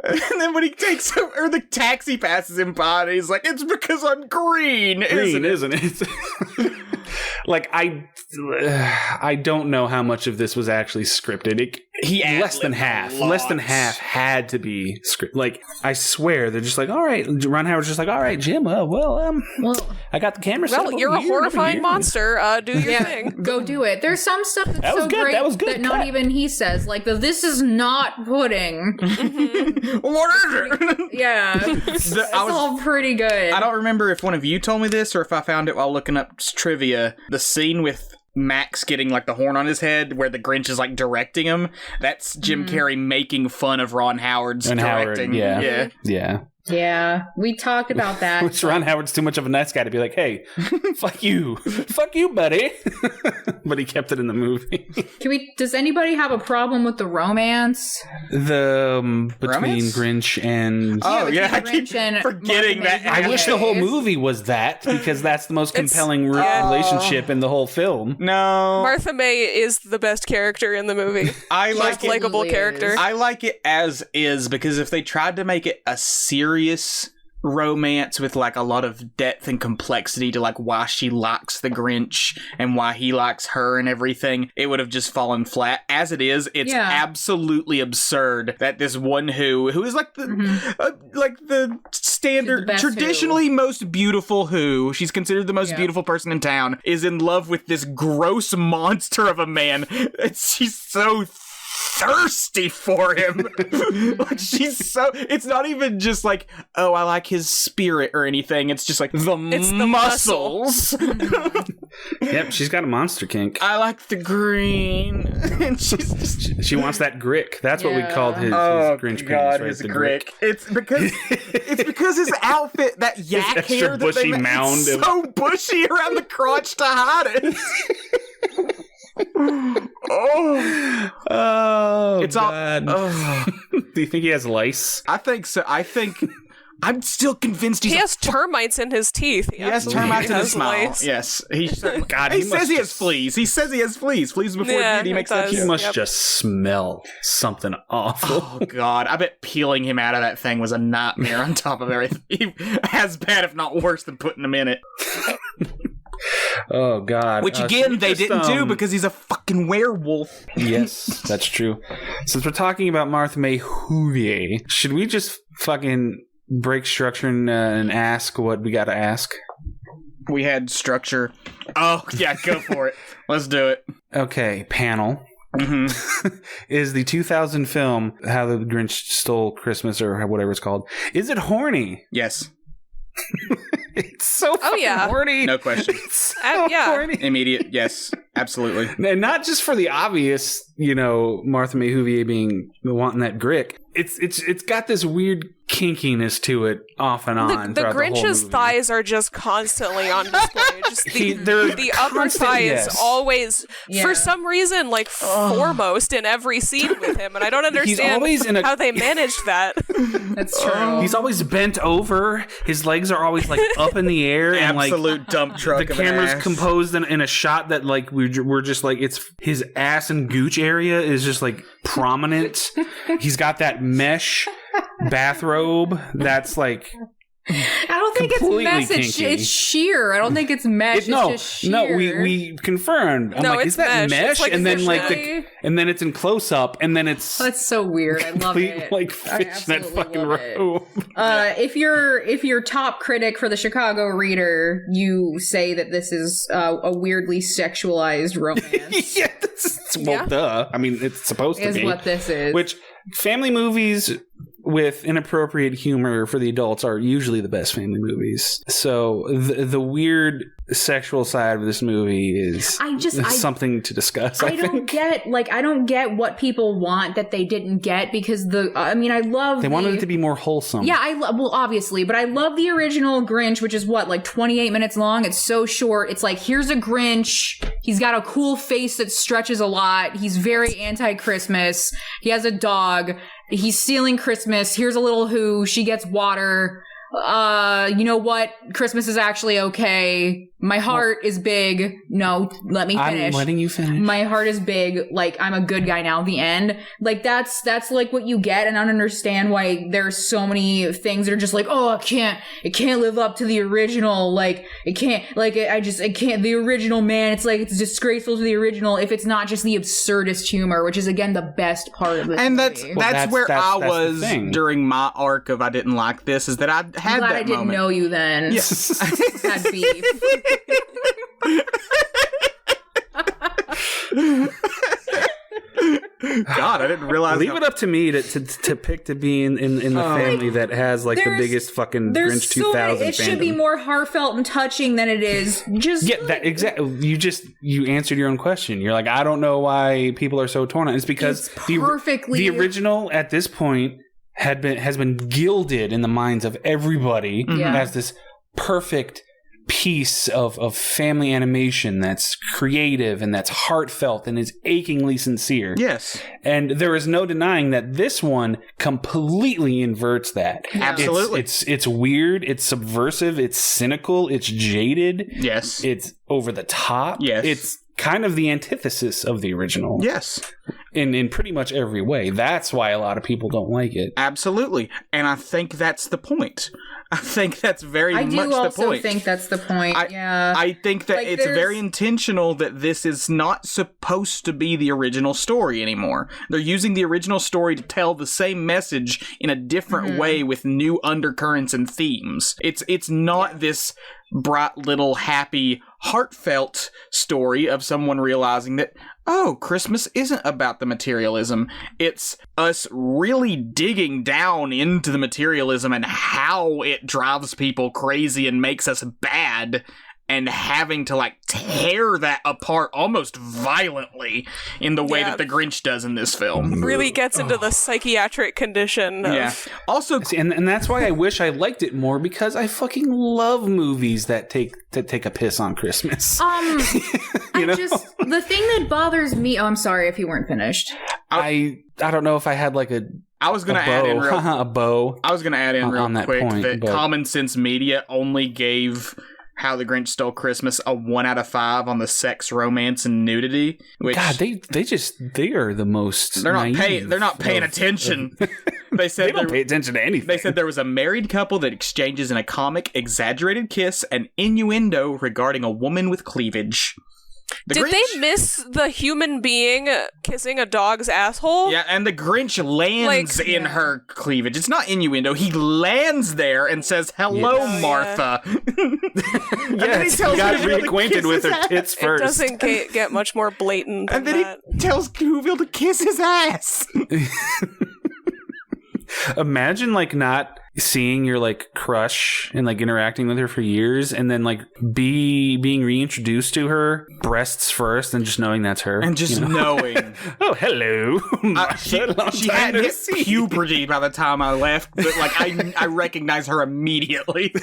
And then when he takes him, or the taxi passes him by, and he's like, "It's because I'm green, isn't it?" Like I don't know how much of this was actually scripted. Less than half had to be scripted. Like, I swear they're just like, all right. Ron Howard's just like, all right, Jim. I got the camera. Well, you're a horrifying monster. Do your thing. Go do it. There's some stuff that's so great that not even he says. Like this is not pudding. What is it? Yeah, it's all pretty good. I don't remember if one of you told me this or if I found it while looking up trivia. The scene with Max getting like the horn on his head where the Grinch is like directing him, that's Jim Carrey making fun of Ron Howard's directing. Yeah. Yeah, we talked about that. Which Ron Howard's too much of a nice guy to be like, hey, fuck you, buddy. But he kept it in the movie. Does anybody have a problem with the romance? Between romance? Grinch and I keep forgetting that. I wish the whole movie was that, because that's the most compelling relationship in the whole film. No, Martha May is the best character in the movie. I like most likable character. I like it as is, because if they tried to make it a serious romance with like a lot of depth and complexity to like why she likes the Grinch and why he likes her and everything, it would have just fallen flat. As it is, it's absolutely absurd that this one who is like the standard, traditionally most beautiful Who, she's considered the most beautiful person in town, is in love with this gross monster of a man. She's so thirsty for him. Like, she's so, it's not even just like, oh, I like his spirit or anything. It's just like the muscles. Yep, she's got a monster kink. I like the green. And she wants that grick. That's what we called his Grinch God, penis, right? his grick. It's because his outfit, that yak his hair, bushy that mound it's so bushy around the crotch to hide it. It's God. Do you think he has lice? I think so. I'm still convinced he has termites in his teeth. He has termites in his smile. Yes. He says he has fleas. He says he has fleas. Fleas before beauty makes that. He must just smell something awful. Oh, God. I bet peeling him out of that thing was a nightmare on top of everything. As bad, if not worse, than putting him in it. Oh, God. Which, again, they didn't do because he's a fucking werewolf. Yes, that's true. Since we're talking about Martha May Whovier, should we just fucking break structure and ask what we gotta ask? We had structure. Oh, yeah, go for it. Let's do it. Okay, panel. Is the 2000 film How the Grinch Stole Christmas, or whatever it's called, is it horny? Yes. It's so fucking horny. No question. It's so horny. Immediate. Yes. Absolutely. And not just for the obvious, Martha May Whovier being wanting that grick. It's got this weird kinkiness to it off and on. The Grinch's thighs are just constantly on display. Just the upper thigh is always, for some reason, like foremost in every scene with him, and I don't understand how they managed that. That's true. He's always bent over. His legs are always like up in the air, and absolute dump truck. The camera's composed in a shot that like we're just like, it's his ass and gooch area is just like prominent. He's got that mesh bathrobe that's like, I don't think it's mesh. It's sheer. I don't think it's mesh. It's just sheer. No, we confirmed. I'm like, is that mesh? Like and then and then it's in close up, and then it's that's so weird. I love it. Like fishnet fucking robe. If you're top critic for the Chicago Reader, you say that this is a weirdly sexualized romance. Duh. I mean, it's supposed to be. Is what this is. Which family movies with inappropriate humor for the adults are usually the best family movies. So the weird sexual side of this movie is something to discuss. I don't get what people want that they didn't get, because I love they wanted it to be more wholesome. Yeah, obviously, but I love the original Grinch, which is like 28 minutes long. It's so short. It's like, here's a Grinch. He's got a cool face that stretches a lot. He's very anti-Christmas. He has a dog. He's stealing Christmas. Here's a little Who. She gets water. You know what? Christmas is actually okay. My heart is big. No, let me finish. I'm letting you finish. My heart is big. Like, I'm a good guy now. The end. Like, that's like what you get. And I don't understand why there's so many things that are just like, oh, it can't live up to the original. Like, it can't, the original, man. It's like, it's disgraceful to the original if it's not just the absurdist humor, which is, again, the best part of this and movie. That's where I was during my arc of I didn't like this, is that I had that I didn't know you then. Yes. Had beef. God, I didn't realize. Leave it up to me to pick to be in the family that has like the biggest fucking Grinch 2000 It should be more heartfelt and touching than it is. Just that exactly. You answered your own question. You're like, I don't know why people are so torn on. It's because the original at this point has been gilded in the minds of everybody as this perfect piece of family animation that's creative and that's heartfelt and is achingly sincere. Yes. And there is no denying that this one completely inverts that. Absolutely. It's weird, it's subversive, it's cynical, it's jaded. Yes. It's over the top. Yes. It's kind of the antithesis of the original. Yes. In pretty much every way. That's why a lot of people don't like it. Absolutely. And I think that's the point. I think that's very much the point. I do also think that's the point, I think that it's very intentional that this is not supposed to be the original story anymore. They're using the original story to tell the same message in a different way with new undercurrents and themes. It's not this bright little happy heartfelt story of someone realizing that, oh, Christmas isn't about the materialism. It's us really digging down into the materialism and how it drives people crazy and makes us bad, and having to, like, tear that apart almost violently in the way that the Grinch does in this film. Really gets into the psychiatric condition of... Yeah. Also, and that's why I wish I liked it more, because I fucking love movies that take a piss on Christmas. The thing that bothers me... Oh, I'm sorry if you weren't finished. I don't know if I had, like, I was going to add in real... a bow. I was going to add in real quick point, that Common Sense Media only gave How the Grinch Stole Christmas a 1 out of 5 on the sex, romance, and nudity. Which, God, they are the most. They're not paying attention. They said they don't pay attention to anything. They said there was a married couple that exchanges in a comic exaggerated kiss and innuendo regarding a woman with cleavage. Did they miss the human being kissing a dog's asshole? Yeah, and the Grinch lands in her cleavage. It's not innuendo. He lands there and says, "Hello, Martha." Yes, he got reacquainted with her tits first. It doesn't get much more blatant than that. And then he tells Whoville to kiss his ass. Imagine, like, not seeing your, like, crush and, like, interacting with her for years, and then, like, being reintroduced to her, breasts first, and just knowing that's her. And just knowing. Oh, hello. She hadn't hit puberty by the time I left, but, like, I recognize her immediately.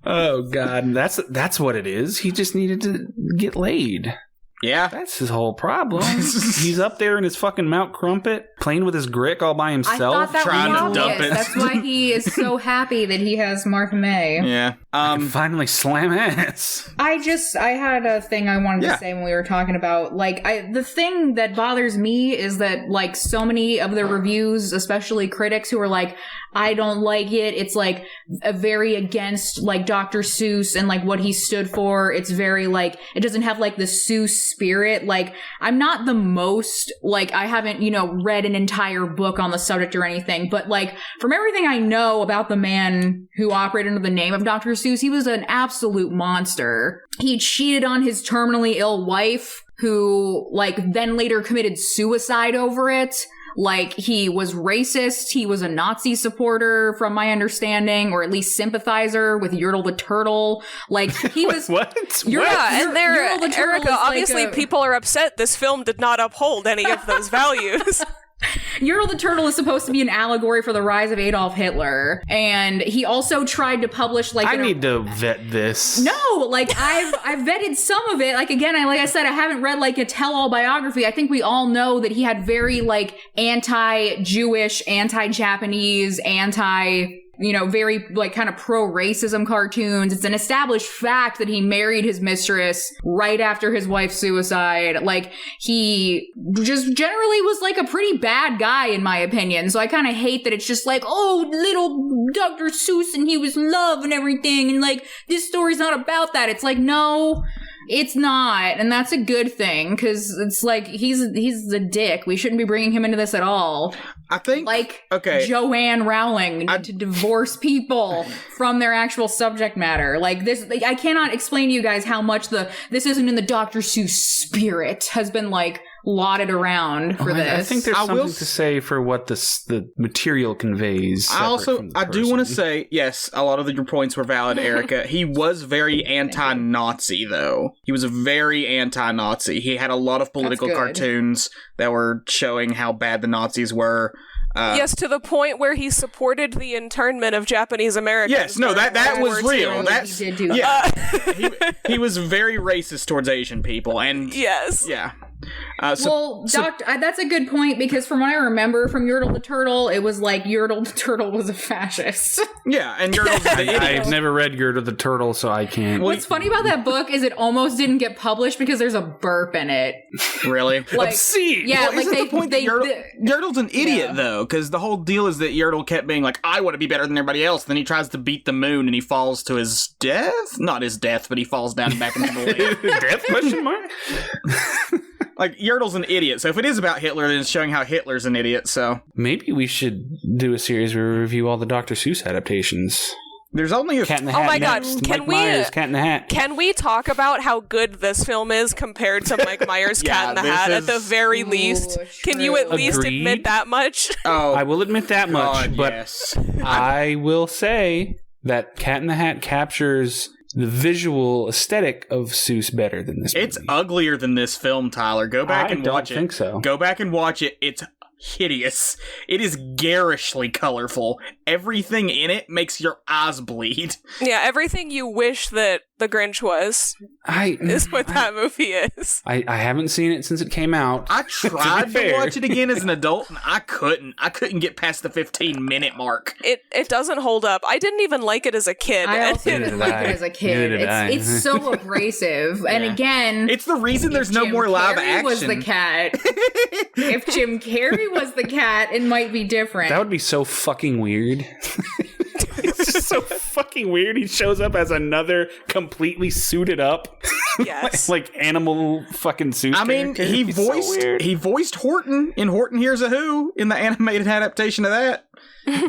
Oh, God. That's what it is. He just needed to get laid. Yeah. That's his whole problem. He's up there in his fucking Mount Crumpet, playing with his Grick all by himself, trying to dump it. That's why he is so happy that he has Martha May. Yeah. Finally slam ass. I had a thing I wanted to say when we were talking about, like, the thing that bothers me is that, like, so many of the reviews, especially critics who are like, I don't like it. It's, like, very against, like, Dr. Seuss and, like, what he stood for. It's very, like, it doesn't have, like, the Seuss spirit. Like, I'm not the most, like, I haven't, read an entire book on the subject or anything, but, like, from everything I know about the man who operated under the name of Dr. Seuss, he was an absolute monster. He cheated on his terminally ill wife, who, like, then later committed suicide over it. Like, he was racist, he was a Nazi supporter, from my understanding, or at least sympathizer with Yertle the Turtle. Like, he was... What? And Erika, obviously people are upset this film did not uphold any of those values. Yertle the Turtle is supposed to be an allegory for the rise of Adolf Hitler, and he also tried to publish, like... I need to vet this. No, like, I've vetted some of it. Like, again, like I said, I haven't read, like, a tell-all biography. I think we all know that he had very, like, anti-Jewish, anti-Japanese, very, like, kind of pro-racism cartoons. It's an established fact that he married his mistress right after his wife's suicide. Like, he just generally was, like, a pretty bad guy, in my opinion. So I kind of hate that it's just like, oh, little Dr. Seuss and he was love and everything, and, like, this story's not about that. It's like, no, it's not. And that's a good thing, because it's like, he's the dick. We shouldn't be bringing him into this at all. I think, like, Joanne Rowling need to divorce people from their actual subject matter. Like, this, I cannot explain to you guys how much this isn't in the Dr. Seuss spirit has been, like, lauded around for this. I think there's something to say for what the material conveys. I do want to say, yes, a lot of your points were valid, Erika. He was very anti-Nazi, though. He was very anti-Nazi. He had a lot of political cartoons that were showing how bad the Nazis were. Yes, to the point where he supported the internment of Japanese Americans. Yes, no, that was real. He did do that. he was very racist towards Asian people, and yes, yeah. That's a good point, because from what I remember from Yertle the Turtle, it was like Yertle the Turtle was a fascist. Yeah, and Yertle's the idiot. I've never read Yertle the Turtle, so I can't. What's funny about that book is it almost didn't get published because there's a burp in it. Really? Like, obscene! Yeah, well, like Yertle's an idiot, though, because the whole deal is that Yertle kept being like, I want to be better than everybody else, then he tries to beat the moon and he falls to his death? Not his death, but he falls down back into the lake. Death, question mark? Like, Yertle's an idiot, so if it is about Hitler, then it's showing how Hitler's an idiot, so... Maybe we should do a series where we review all the Dr. Seuss adaptations. There's only a... Cat in the Hat. Oh my next. God, can Mike we... Myers, Cat in the Hat. Can we talk about how good this film is compared to Mike Myers' Cat in the Hat at the very least? Can you at least admit that much? Oh, I will admit that much, but yes. I will say that Cat in the Hat captures the visual aesthetic of Seuss better than this movie. It's uglier than this film, Tyler. Go back and watch it. I don't think so. Go back and watch it. It's hideous. It is garishly colorful. Everything in it makes your eyes bleed. Yeah, everything you wish that The Grinch was is what that movie is. I haven't seen it since it came out. I tried to watch it again as an adult, and I couldn't. I couldn't get past the 15-minute mark. It doesn't hold up. I didn't even like it as a kid. I also didn't like it as a kid. It's so abrasive. And again... It's the reason there's no more live action. Was the cat. If Jim Carrey was the cat, it might be different. That would be so fucking weird. It's just so fucking weird. He shows up as another completely suited up, yes, like animal fucking suit. I mean, he voiced Horton in Horton Hears a Who in the animated adaptation of that.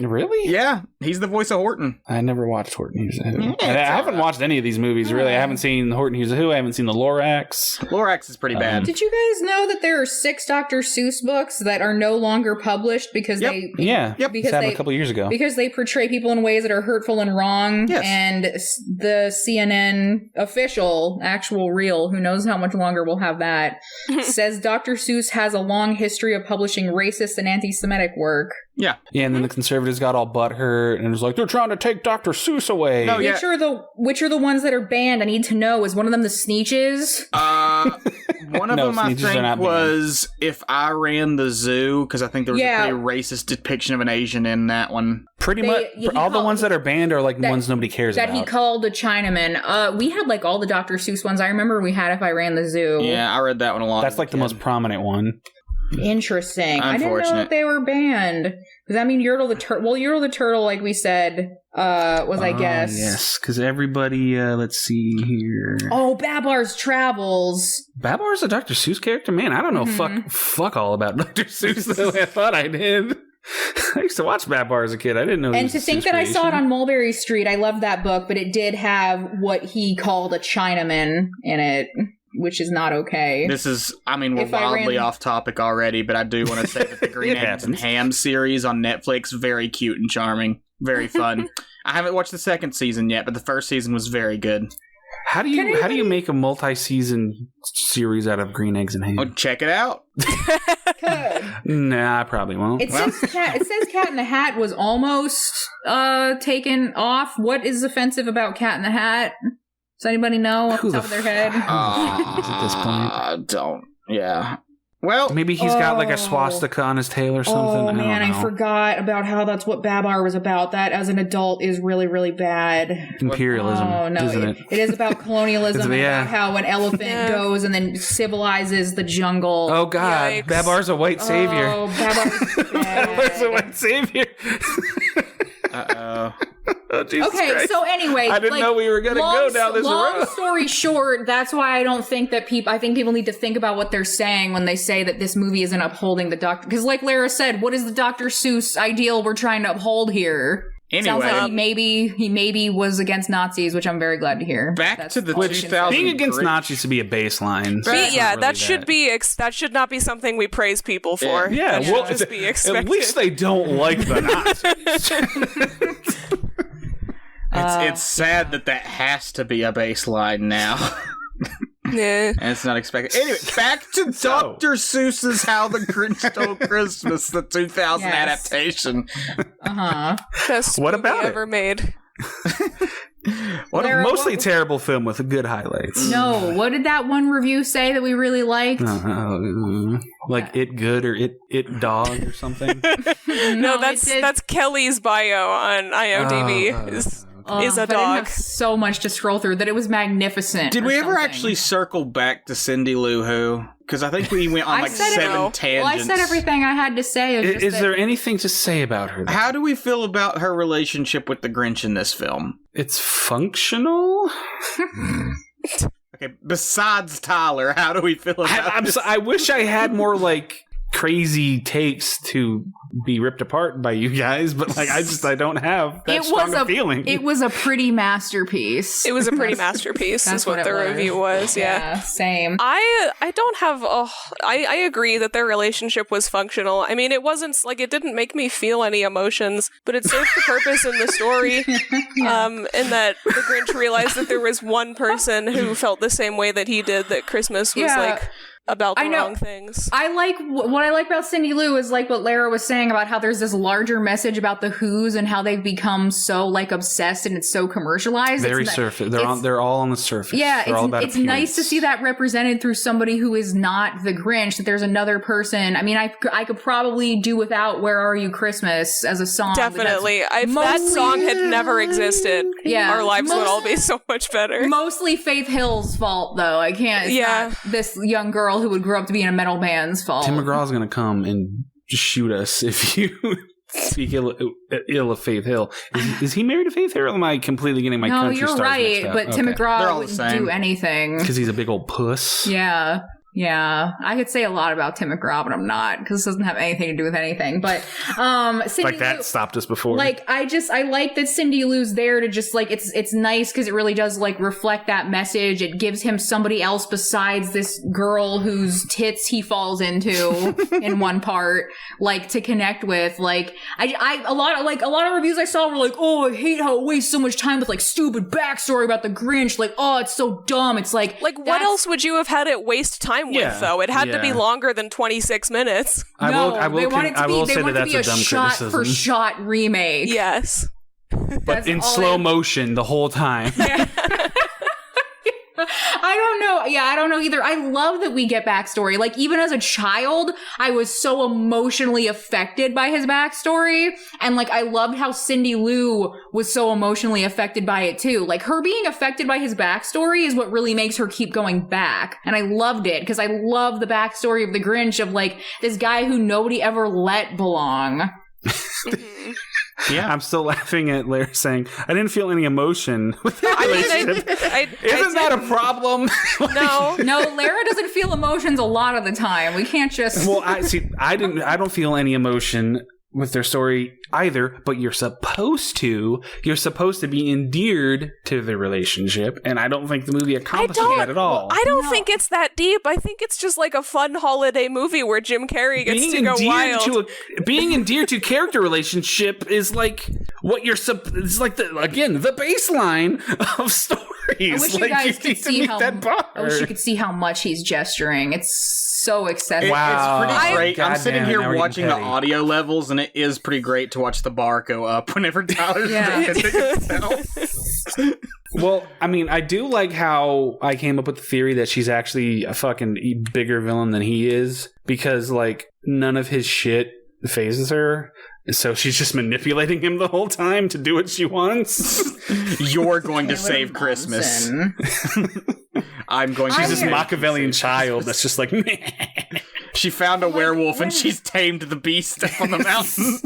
Really? Yeah, he's the voice of Horton. I never watched Horton Hears a Who. Yeah, I haven't watched any of these movies, really. I haven't seen Horton Hears a Who. I haven't seen the Lorax. Lorax is pretty bad. Did you guys know that there are 6 Dr. Seuss books that are no longer published because they... Yeah, because happened a couple years ago. Because they portray people in ways that are hurtful and wrong. Yes. And the CNN official, actual real, who knows how much longer we'll have that, says Dr. Seuss has a long history of publishing racist and anti-Semitic work. Yeah. Yeah, and then the conservatives got all butthurt and it was like, they're trying to take Dr. Seuss away. No, yeah. Which are the ones that are banned? I need to know. Is one of them the Sneetches? One of them I think was If I Ran the Zoo, because I think there was a pretty racist depiction of an Asian in that one. Pretty much. All the ones that are banned are like ones nobody cares about. That he called a Chinaman. We had like all the Dr. Seuss ones. I remember we had If I Ran the Zoo. Yeah, I read that one a lot. That's like the most prominent one. Interesting. I didn't know that they were banned. Does that mean Yertle the Turtle? Well, Yertle the Turtle, like we said, was, I guess. Yes, because everybody, let's see here. Oh, Babar's Travels. Babar's a Dr. Seuss character? Man, I don't know fuck all about Dr. Seuss the way I thought I did. I used to watch Babar as a kid. I didn't know. And to think that I saw it on Mulberry Street, I loved that book, but it did have what he called a Chinaman in it, which is not okay. This is, we're wildly off topic already, but I do want to say that the Green Eggs and Ham series on Netflix, very cute and charming. Very fun. I haven't watched the second season yet, but the first season was very good. How do you make a multi-season series out of Green Eggs and Ham? Oh, check it out. Nah, I probably won't. It says Cat in the Hat was almost taken off. What is offensive about Cat in the Hat? Does anybody know off the top of their head? At this point, don't. Yeah. Well, maybe he's got like a swastika on his tail or something. Oh man, I forgot about how that's what Babar was about. That as an adult is really, really bad. Imperialism, isn't it? It is about colonialism and about how an elephant goes and then civilizes the jungle. Oh god, yikes. Babar's a white savior. Oh, Babar's bad. Babar's a white savior. Uh-oh. Oh, Jesus okay, Christ. so anyway, I didn't know we were going to go down this road. Long story short, that's why I don't think that I think people need to think about what they're saying when they say that this movie isn't upholding the Doctor. Because like Lara said, what is the Dr. Seuss ideal we're trying to uphold here? Anyway, sounds like he maybe was against Nazis, which I'm very glad to hear. Back to the 2000. Being against Nazis to be a baseline. That should not be something we praise people for. Yeah, well, just be expected. At least they don't like the Nazis. It's sad that has to be a baseline now. Yeah. And it's not expected. Anyway, back to Dr. Seuss's How the Grinch Stole Christmas, the 2000 adaptation. Best what about movie ever made. Mostly terrible film with good highlights. No, what did that one review say that we really liked? Like It Good or It Dog or something? No, that's Kelly's bio on IMDb. Is a dog. I didn't have so much to scroll through that it was magnificent. Did we ever actually circle back to Cindy Lou Who? Because I think we went on 7 tangents. Well, I said everything I had to say. Is there anything to say about her? How do we feel about her relationship with the Grinch in this film? It's functional. Okay, besides Tyler, how do we feel about this? I wish I had more crazy takes to be ripped apart by you guys, but I don't have that strong a feeling. It was a pretty masterpiece. It was a pretty masterpiece. That's what the review was. Yeah, same. I don't have. I agree that their relationship was functional. I mean, it wasn't it didn't make me feel any emotions, but it served the purpose in the story. In that the Grinch realized that there was one person who felt the same way that he did. That Christmas was about the wrong things. What I like about Cindy Lou is what Lara was saying about how there's this larger message about the Who's and how they've become so obsessed and it's so commercialized. Very surface. They're all on the surface. Yeah, it's nice to see that represented through somebody who is not the Grinch. That there's another person. I mean, I could probably do without "Where Are You Christmas" as a song. Definitely, if that song had never existed, our lives would all be so much better. Mostly Faith Hill's fault, though. I can't. It's not this young girl who would grow up to be in a metal band's fault. Tim McGraw's gonna come and shoot us if you speak ill of Faith Hill. Is he married to Faith Hill, or am I completely getting my country stars mixed up? No, you're right, but Tim McGraw wouldn't do anything. Because he's a big old puss? Yeah, I could say a lot about Tim McGraw, but I'm not, because it doesn't have anything to do with anything. But Cindy that stopped us before. I like that Cindy Lou's there to just it's nice because it really does reflect that message. It gives him somebody else besides this girl whose tits he falls into in one part, to connect with. A lot of reviews I saw were oh, I hate how it wastes so much time with stupid backstory about the Grinch. Oh, it's so dumb. It's what else would you have had it waste time with, though? It had to be longer than 26 minutes. They want it to be a shot-for-shot remake. Yes. But in slow motion the whole time. Yeah. I don't know. Yeah, I don't know either. I love that we get backstory. Even as a child, I was so emotionally affected by his backstory. And I loved how Cindy Lou was so emotionally affected by it too. Her being affected by his backstory is what really makes her keep going back. And I loved it because I love the backstory of the Grinch of this guy who nobody ever let belong. Yeah, I'm still laughing at Lara saying, I didn't feel any emotion with that relationship. Isn't that a problem? No, Lara doesn't feel emotions a lot of the time. We can't just... Well, I don't feel any emotion with their story either, but you're supposed to be endeared to the relationship, and I don't think the movie accomplishes that at all. I don't think it's that deep. I think it's just a fun holiday movie where Jim Carrey gets to go wild. Being endeared to character relationship is what you're it's the baseline of stories. I wish you guys could see I wish you could see how much he's gesturing. It's so excessive. Wow. It's pretty great. I'm sitting here watching the audio levels, and it is pretty great to watch the bar go up whenever Tyler's himself. Well, I mean, I do like how I came up with the theory that she's actually a fucking bigger villain than he is, because none of his shit phases her. So she's just manipulating him the whole time to do what she wants. You're going to save Christmas. I'm going to... She's this Machiavellian child that's just meh. She found a werewolf and she's tamed the beast up on the mountain.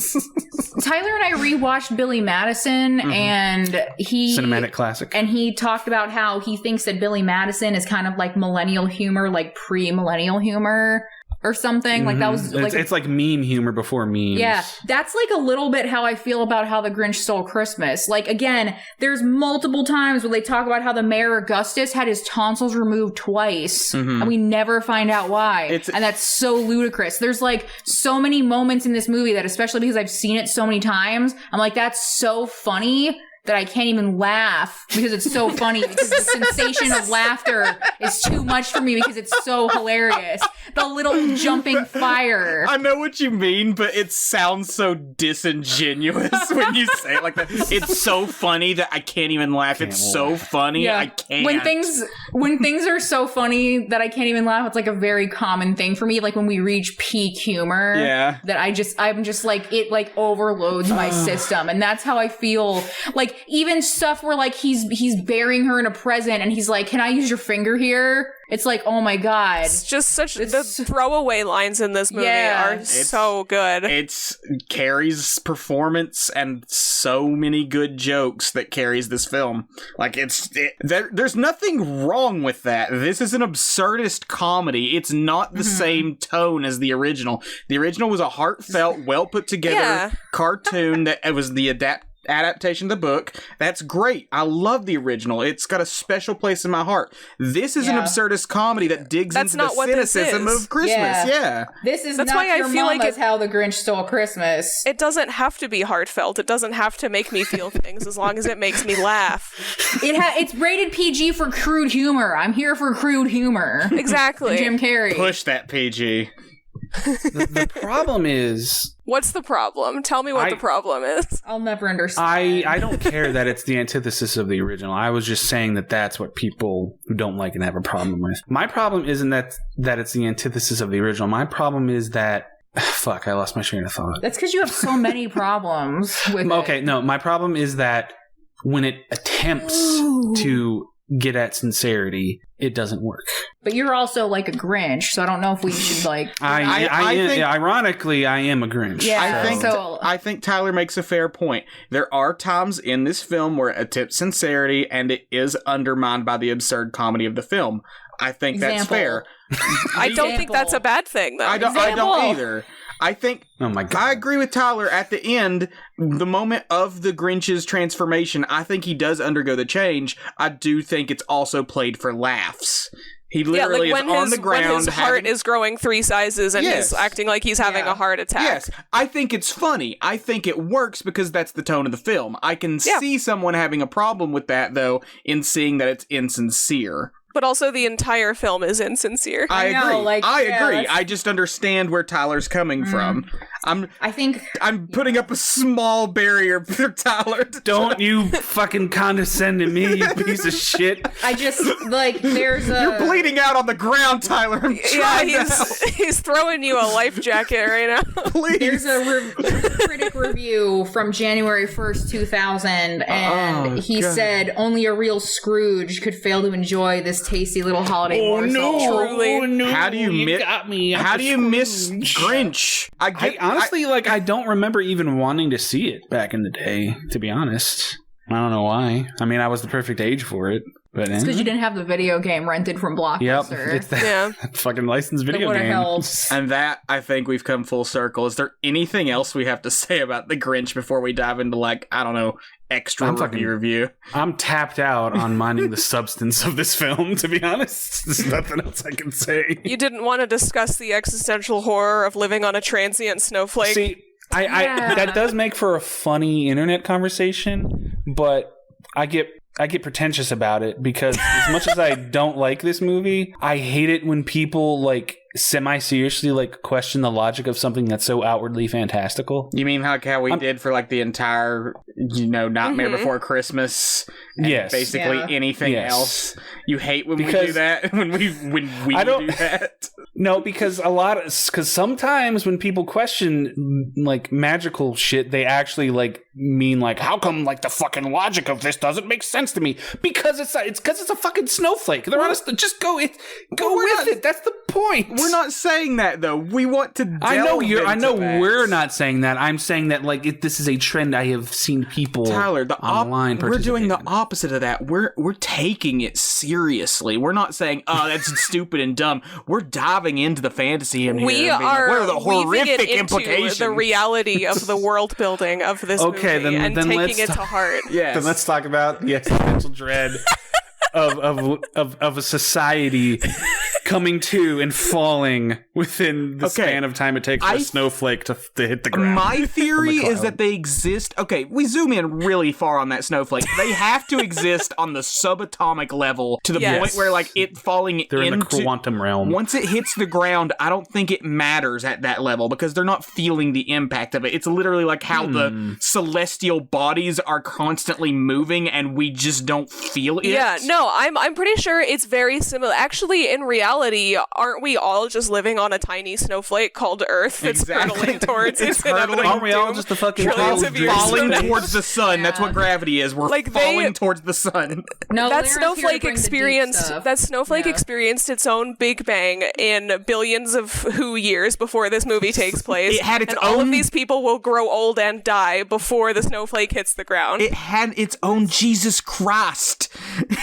Tyler and I rewatched Billy Madison, and he... Cinematic classic. And he talked about how he thinks that Billy Madison is kind of millennial humor, pre-millennial humor. or something. Like that was like it's like meme humor before memes. Yeah, that's like a little bit how I feel about How the Grinch Stole Christmas. Like, again, there's multiple times where they talk about how the Mayor Augustus had his tonsils removed twice, and we never find out why. And that's so ludicrous. There's like so many moments in this movie that, especially because I've seen it so many times, I'm like, that's so funny that I can't even laugh because it's so funny, because the sensation of laughter is too much for me because it's so hilarious. The little jumping fire. I know what you mean, but it sounds so disingenuous when you say it like that. It's so funny that I can't even laugh. It's so funny, I can't. When things are so funny that I can't even laugh, it's like a very common thing for me. Like when we reach peak humor, that I'm just like, it like overloads my system, and that's how I feel. Like even stuff where like he's burying her in a present and he's like, can I use your finger here? It's like, oh my god. It's just the throwaway lines in this movie are so good. It's Carrey's performance and so many good jokes that carries this film. Like there's nothing wrong with that. This is an absurdist comedy. It's not the same tone as the original. The original was a heartfelt, well put together cartoon that it was the adaptation of the book. That's great. I love the original. It's got a special place in my heart. This is an absurdist comedy that digs into the cynicism of Christmas. This is That's not why your I feel like mama's How the Grinch Stole Christmas. It doesn't have to be heartfelt. It doesn't have to make me feel things as long as it makes me laugh. It's rated PG for crude humor. I'm here for crude humor. Exactly. Jim Carrey. Push that PG. The problem is... What's the problem? Tell me what the problem is. I'll never understand. I don't care that it's the antithesis of the original. I was just saying that that's what people who don't like it have a problem with. My problem isn't that it's the antithesis of the original. My problem is that... Fuck, I lost my train of thought. That's because you have so many problems with it. No, my problem is that when it attempts to get at sincerity, it doesn't work. But you're also like a Grinch, so I don't know if we should like... Ironically, I am a Grinch. Yeah, I think Tyler makes a fair point. There are times in this film where it attempts sincerity and it is undermined by the absurd comedy of the film. I think that's fair. I don't think that's a bad thing, though. I don't either. I think, oh my God. I agree with Tyler. At the end, the moment of the Grinch's transformation, I think he does undergo the change. I do think it's also played for laughs. He literally is on the ground. When his heart is growing 3 sizes and he's acting like he's having a heart attack. Yes, I think it's funny. I think it works because that's the tone of the film. I can see someone having a problem with that, though, in seeing that it's insincere. But also the entire film is insincere. I agree. I agree. I just understand where Tyler's coming from. I'm putting up a small barrier for Tyler. Don't you fucking condescend to me, you piece of shit. I just, like, there's a... You're bleeding out on the ground, Tyler. He's throwing you a life jacket right now. Please. There's a critic review from January 1st, 2000, and he said, only a real Scrooge could fail to enjoy this tasty little holiday morsel. Truly. Oh, no. How do you miss Grinch? Honestly, I don't remember even wanting to see it back in the day, to be honest. I don't know why. I mean, I was the perfect age for it. But it's because you didn't have the video game rented from Blockbuster. Yep, it's that fucking licensed video game. Helped. And that, I think we've come full circle. Is there anything else we have to say about the Grinch before we dive into, extra review? I'm tapped out on mining the substance of this film, to be honest. There's nothing else I can say. You didn't want to discuss the existential horror of living on a transient snowflake? See, that does make for a funny internet conversation, but I get pretentious about it because as much as I don't like this movie, I hate it when people semi-seriously question the logic of something that's so outwardly fantastical. You mean how we did for the entire Nightmare Before Christmas and basically anything else? You hate when we do that? when we do that? No, because sometimes when people question magical shit, they actually mean how come the fucking logic of this doesn't make sense to me? Because it's a fucking snowflake. They're honest. Just go with it. That's the point. We're not saying that though. We want to. I know that. we're not saying that. I'm saying that like this is a trend I have seen people Tyler, online. We're doing the opposite of that. We're taking it seriously. We're not saying, "Oh, that's stupid and dumb." We're diving into the fantasy and we are what are the horrific implications? The reality of the world building of this movie and taking it to heart. Yes. Then let's talk about the existential dread of a society coming to and falling within the span of time it takes for a snowflake to hit the ground. My theory is that they exist. Okay, we zoom in really far on that snowflake. They have to exist on the subatomic level to the point where, like, it falling they're in the quantum realm. Once it hits the ground, I don't think it matters at that level because they're not feeling the impact of it. It's literally like how the celestial bodies are constantly moving and we just don't feel it. Yeah, no, I'm pretty sure it's very similar. Actually, in reality, aren't we all just living on a tiny snowflake called Earth that's hurtling towards its inevitable Aren't we all just the fucking falling towards the sun? Yeah. That's what gravity is. We're like falling towards the sun. No, that snowflake experienced its own Big Bang in billions of Who years before this movie takes place. It had its own. All of these people will grow old and die before the snowflake hits the ground. It had its own Jesus Christ.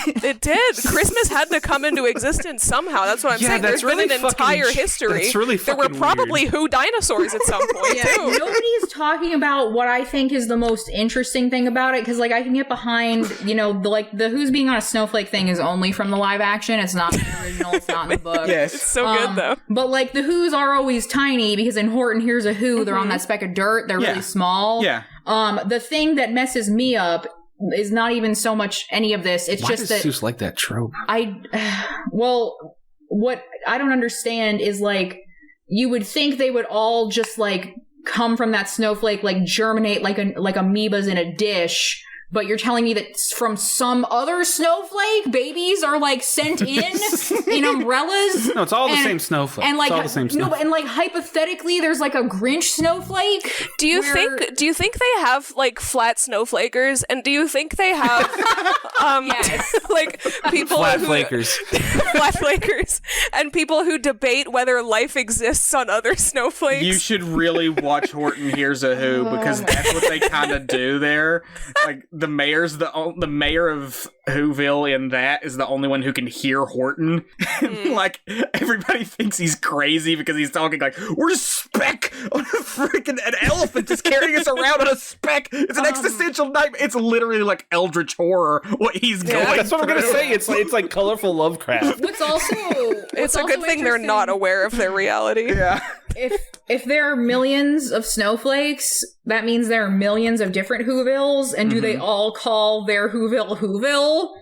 It did. Christmas had to come into existence somehow. That's what I'm saying. There's been an entire history. That's really there were probably weird. Who dinosaurs at some point too. Nobody's talking about what I think is the most interesting thing about it, because like I can get behind, the Who's being on a snowflake thing is only from the live action. It's not the original. It's not in the book. Yes, it's so good though. But like the Who's are always tiny because in Horton Hears a Who, they're on that speck of dirt. They're really small. Yeah. The thing that messes me up is not even so much any of this. It's just that Seuss like that trope. What I don't understand is like you would think they would all just like come from that snowflake, like germinate like amoebas in a dish. But you're telling me that from some other snowflake, babies are like sent in umbrellas? No, it's all the same snowflake. And like, it's all the same snowflake. No, and like hypothetically, there's like a Grinch snowflake. Do you think they have like flat snowflakers? And do you think they have like people flat flakers, and people who debate whether life exists on other snowflakes? You should really watch Horton Hears a Who because that's what they kind of do there. Like. The mayor of Whoville in that is the only one who can hear Horton. Like, everybody thinks he's crazy because he's talking like, we're a speck on an elephant is carrying us around on a speck. It's an existential nightmare. It's literally like eldritch horror what he's going That's what through. I'm going to say. It's like colorful Lovecraft. It's a good thing they're not aware of their reality. Yeah. If there are millions of snowflakes, that means there are millions of different Whovilles, and do they all call their Whoville?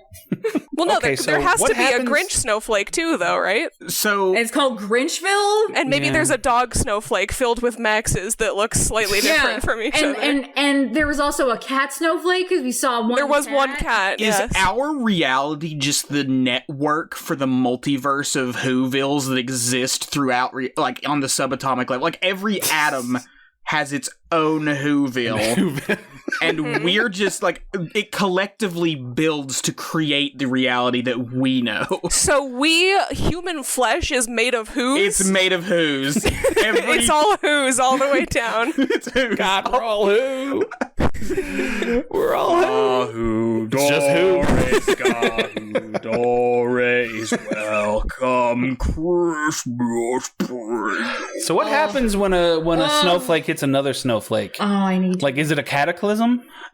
Well, no, there has to be a Grinch snowflake too, though, right? So and it's called Grinchville, and maybe there's a dog snowflake filled with Maxes that looks slightly different from each other. And there was also a cat snowflake because we saw one. There was one cat. Is our reality just the network for the multiverse of Whovilles that exist throughout, like on the subatomic level? Like every atom has its own Whoville. And we're just like, it collectively builds to create the reality that we know. So human flesh is made of Who's? It's made of Who's. It's all Who's all the way down. It's Who's. God, we're all Who. We're all Who. It's just Who. Doris, welcome Christmas break. So what happens when a snowflake hits another snowflake? Oh, I need. Like, is it a cataclysm?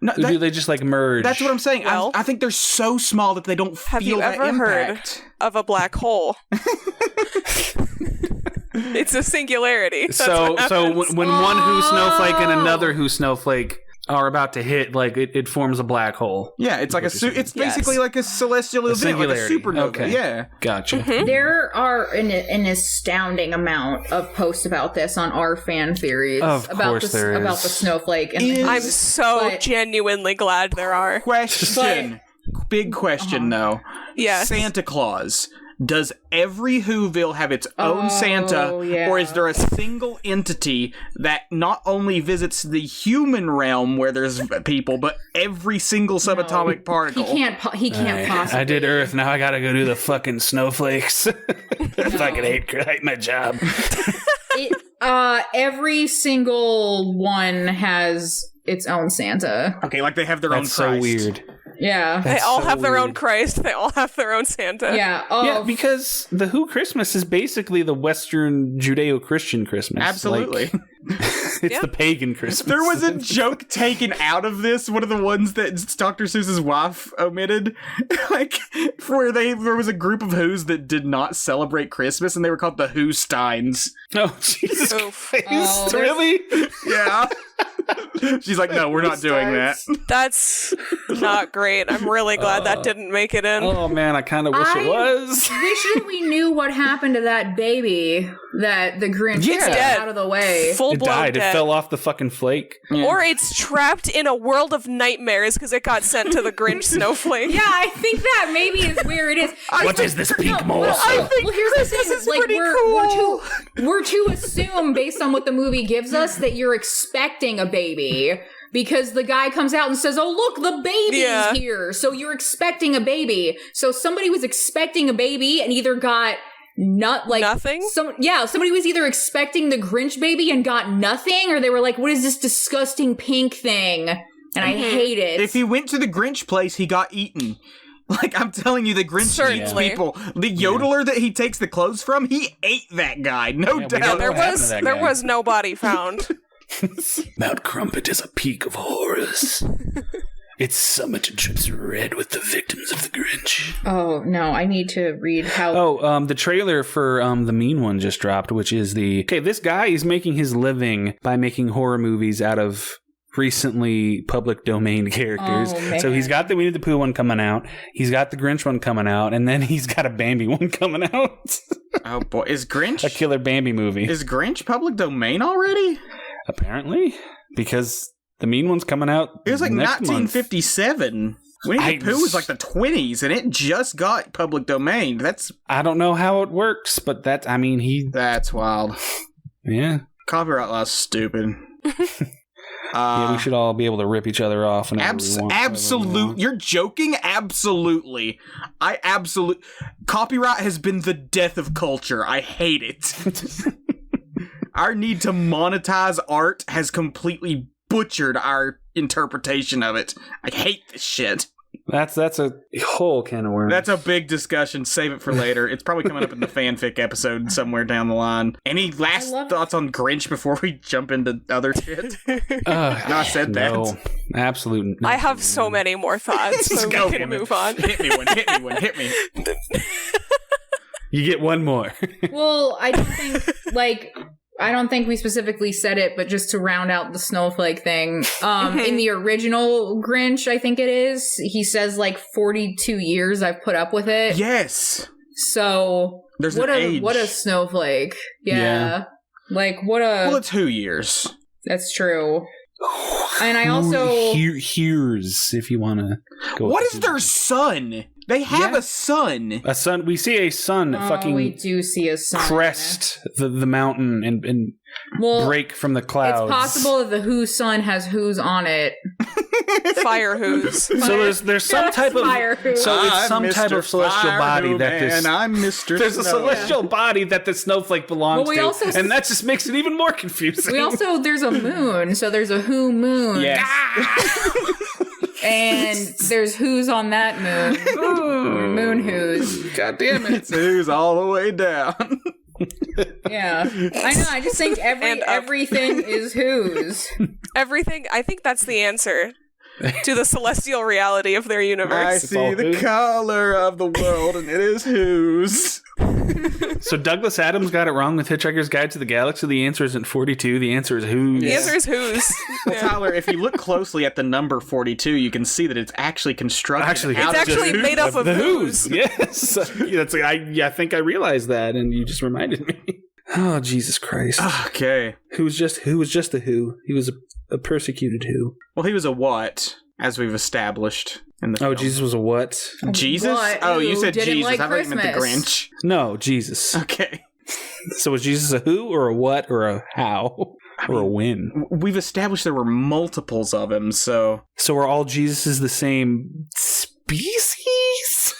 No, do they just like merge? That's what I'm saying. Well, I think they're so small that they don't feel that impact. Have you ever heard of a black hole? It's a singularity. So when one Who snowflake and another Who snowflake are about to hit, like it forms a black hole. Yeah, it's like it's basically like a celestial event, like a supernova. Okay. Yeah, gotcha. There are an astounding amount of posts about this on our fan theories about the snowflake. And I'm so genuinely glad there are. Big question though. Yes. Santa Claus. does every Whoville have its own Santa, or is there a single entity that not only visits the human realm where there's people, but every single subatomic particle? He can't possibly. I did Earth, now I gotta go do the fucking snowflakes. I fucking hate my job. Every single one has its own Santa. Okay, like they have their That's own Christ. so weird. Yeah. They all so have their own weird. Christ. They all have their own Santa. Yeah. Yeah, because the Who Christmas is basically the Western Judeo-Christian Christmas. Absolutely. Like, it's the pagan Christmas. There was a joke taken out of this, one of the ones that Dr. Seuss's wife omitted, like, where there was a group of Who's that did not celebrate Christmas, and they were called the Whosteins. Oh, Jesus Oof. Christ. Oh, Really? Yeah. She's like, no, we're not doing that. That's not great. I'm really glad that didn't make it in. Oh, man, I kind of wish it was. Wish that we knew what happened to that baby that the Grinch Yeah. took Dead. out of the way. Full It blown died. dead. It fell off the fucking flake. Or it's trapped in a world of nightmares because it got sent to the Grinch snowflake. Yeah, I think that maybe is where it is. What is this pink morsel? Well, here's the thing: is like we're to assume based on what the movie gives us that you're expecting a baby. Because the guy comes out and says, "Oh, look, the baby's here." So you're expecting a baby. So somebody was expecting a baby and either got nothing. Somebody was either expecting the Grinch baby and got nothing, or they were like, "What is this disgusting pink thing?" And I hate it. If he went to the Grinch place, he got eaten. Like, I'm telling you, the Grinch eats Certainly. people. The yodeler that he takes the clothes from, he ate that guy, no Yeah, we doubt. got There was no body found. Mount Crumpet is a peak of horrors. Its summit drips red with the victims of the Grinch. Oh no, I need to read how. Oh, the trailer for the Mean One just dropped, which is this guy is making his living by making horror movies out of recently public domain characters. Oh, man. So he's got the Winnie the Pooh one coming out, he's got the Grinch one coming out, and then he's got a Bambi one coming out. Oh boy, is Grinch A killer Bambi movie. Is Grinch public domain already? Apparently, because the Mean One's coming out. It was like next 1957. Winnie the Pooh was like the 20s, and it just got public domain. I don't know how it works, but that's wild. Yeah. Copyright law's stupid. Yeah, we should all be able to rip each other off. Absolute. You're joking? Absolutely. Copyright has been the death of culture. I hate it. Our need to monetize art has completely butchered our interpretation of it. I hate this shit. That's a whole can of worms. That's a big discussion. Save it for later. It's probably coming up in the fanfic episode somewhere down the line. Any last thoughts on Grinch before we jump into other shit? I said that. No, absolutely. I have so many more thoughts, so we can move on. Hit me one. Hit me. You get one more. Well, I don't think we specifically said it, but just to round out the snowflake thing, in the original Grinch, I think it is, he says like 42 years I've put up with it. Yes. So There's what an age. What a snowflake. Yeah. Like what a. Well, it's 2 years. That's true. And I also here's if you want to go. What is their son? They have a son. A sun. We see a sun fucking. We do see a sun crest the mountain and break from the clouds. It's possible that the Who's son has Who's on it. Fire Who's. So there's some type of Fire Who. so it's some type of celestial body that this. And I'm Mr. There's a celestial body that the snowflake belongs Well, we to, also and that just makes it even more confusing. There's a moon, so there's a Who moon. Yes. And there's Who's on that moon. Moon Who's. God damn it. It's Who's all the way down. Yeah. I know, I just think everything is Who's. Everything. I think that's the answer to the celestial reality of their I universe. see the color of the world, and it is Who's. So Douglas Adams got it wrong with Hitchhiker's Guide to the Galaxy. The answer isn't 42. The answer is Who's. The answer is Who's. Well, Tyler, if you look closely at the number 42, you can see that it's actually constructed. Actually, out It's of actually made up of the Who's. Yes. I think I realized that, and you just reminded me. Oh, Jesus Christ. Okay. Who was just a Who. He was a persecuted Who. Well, he was a what, as we've established. in the film. Jesus was a what? Jesus? What? Oh, you Who said didn't Jesus. like I thought you meant the Christmas? Grinch. No, Jesus. Christmas. So was Jesus a Grinch? No, Jesus. Okay. So was Jesus a who or a what or a how or a when? We've established there were multiples of him, so... So are all Jesuses the same species?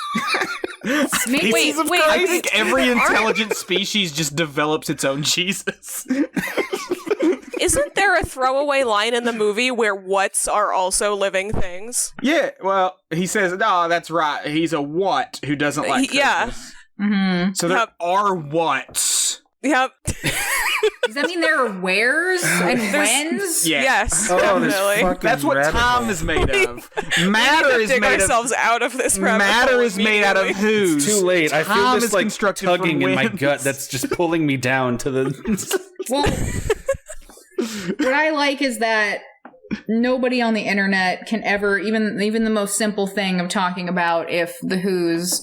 Wait, I think every intelligent species just develops its own Jesus. Isn't there a throwaway line in the movie where whats are also living things? Yeah, well, he says, no, that's right. He's a what who doesn't like Christmas. Yeah. Mm-hmm. So there are whats. Yep. Does that mean there are wheres and whens? Yeah. Yes, Oh, That's what time is made of. Matter is dig made ourselves of... out of this rabbit Matter hole is made out of immediately. who's. Too late. I feel Time this is like constructed tugging from in my winds. gut that's just pulling me down to the... Well, what I like is that nobody on the internet can ever, even the most simple thing of talking about if the Who's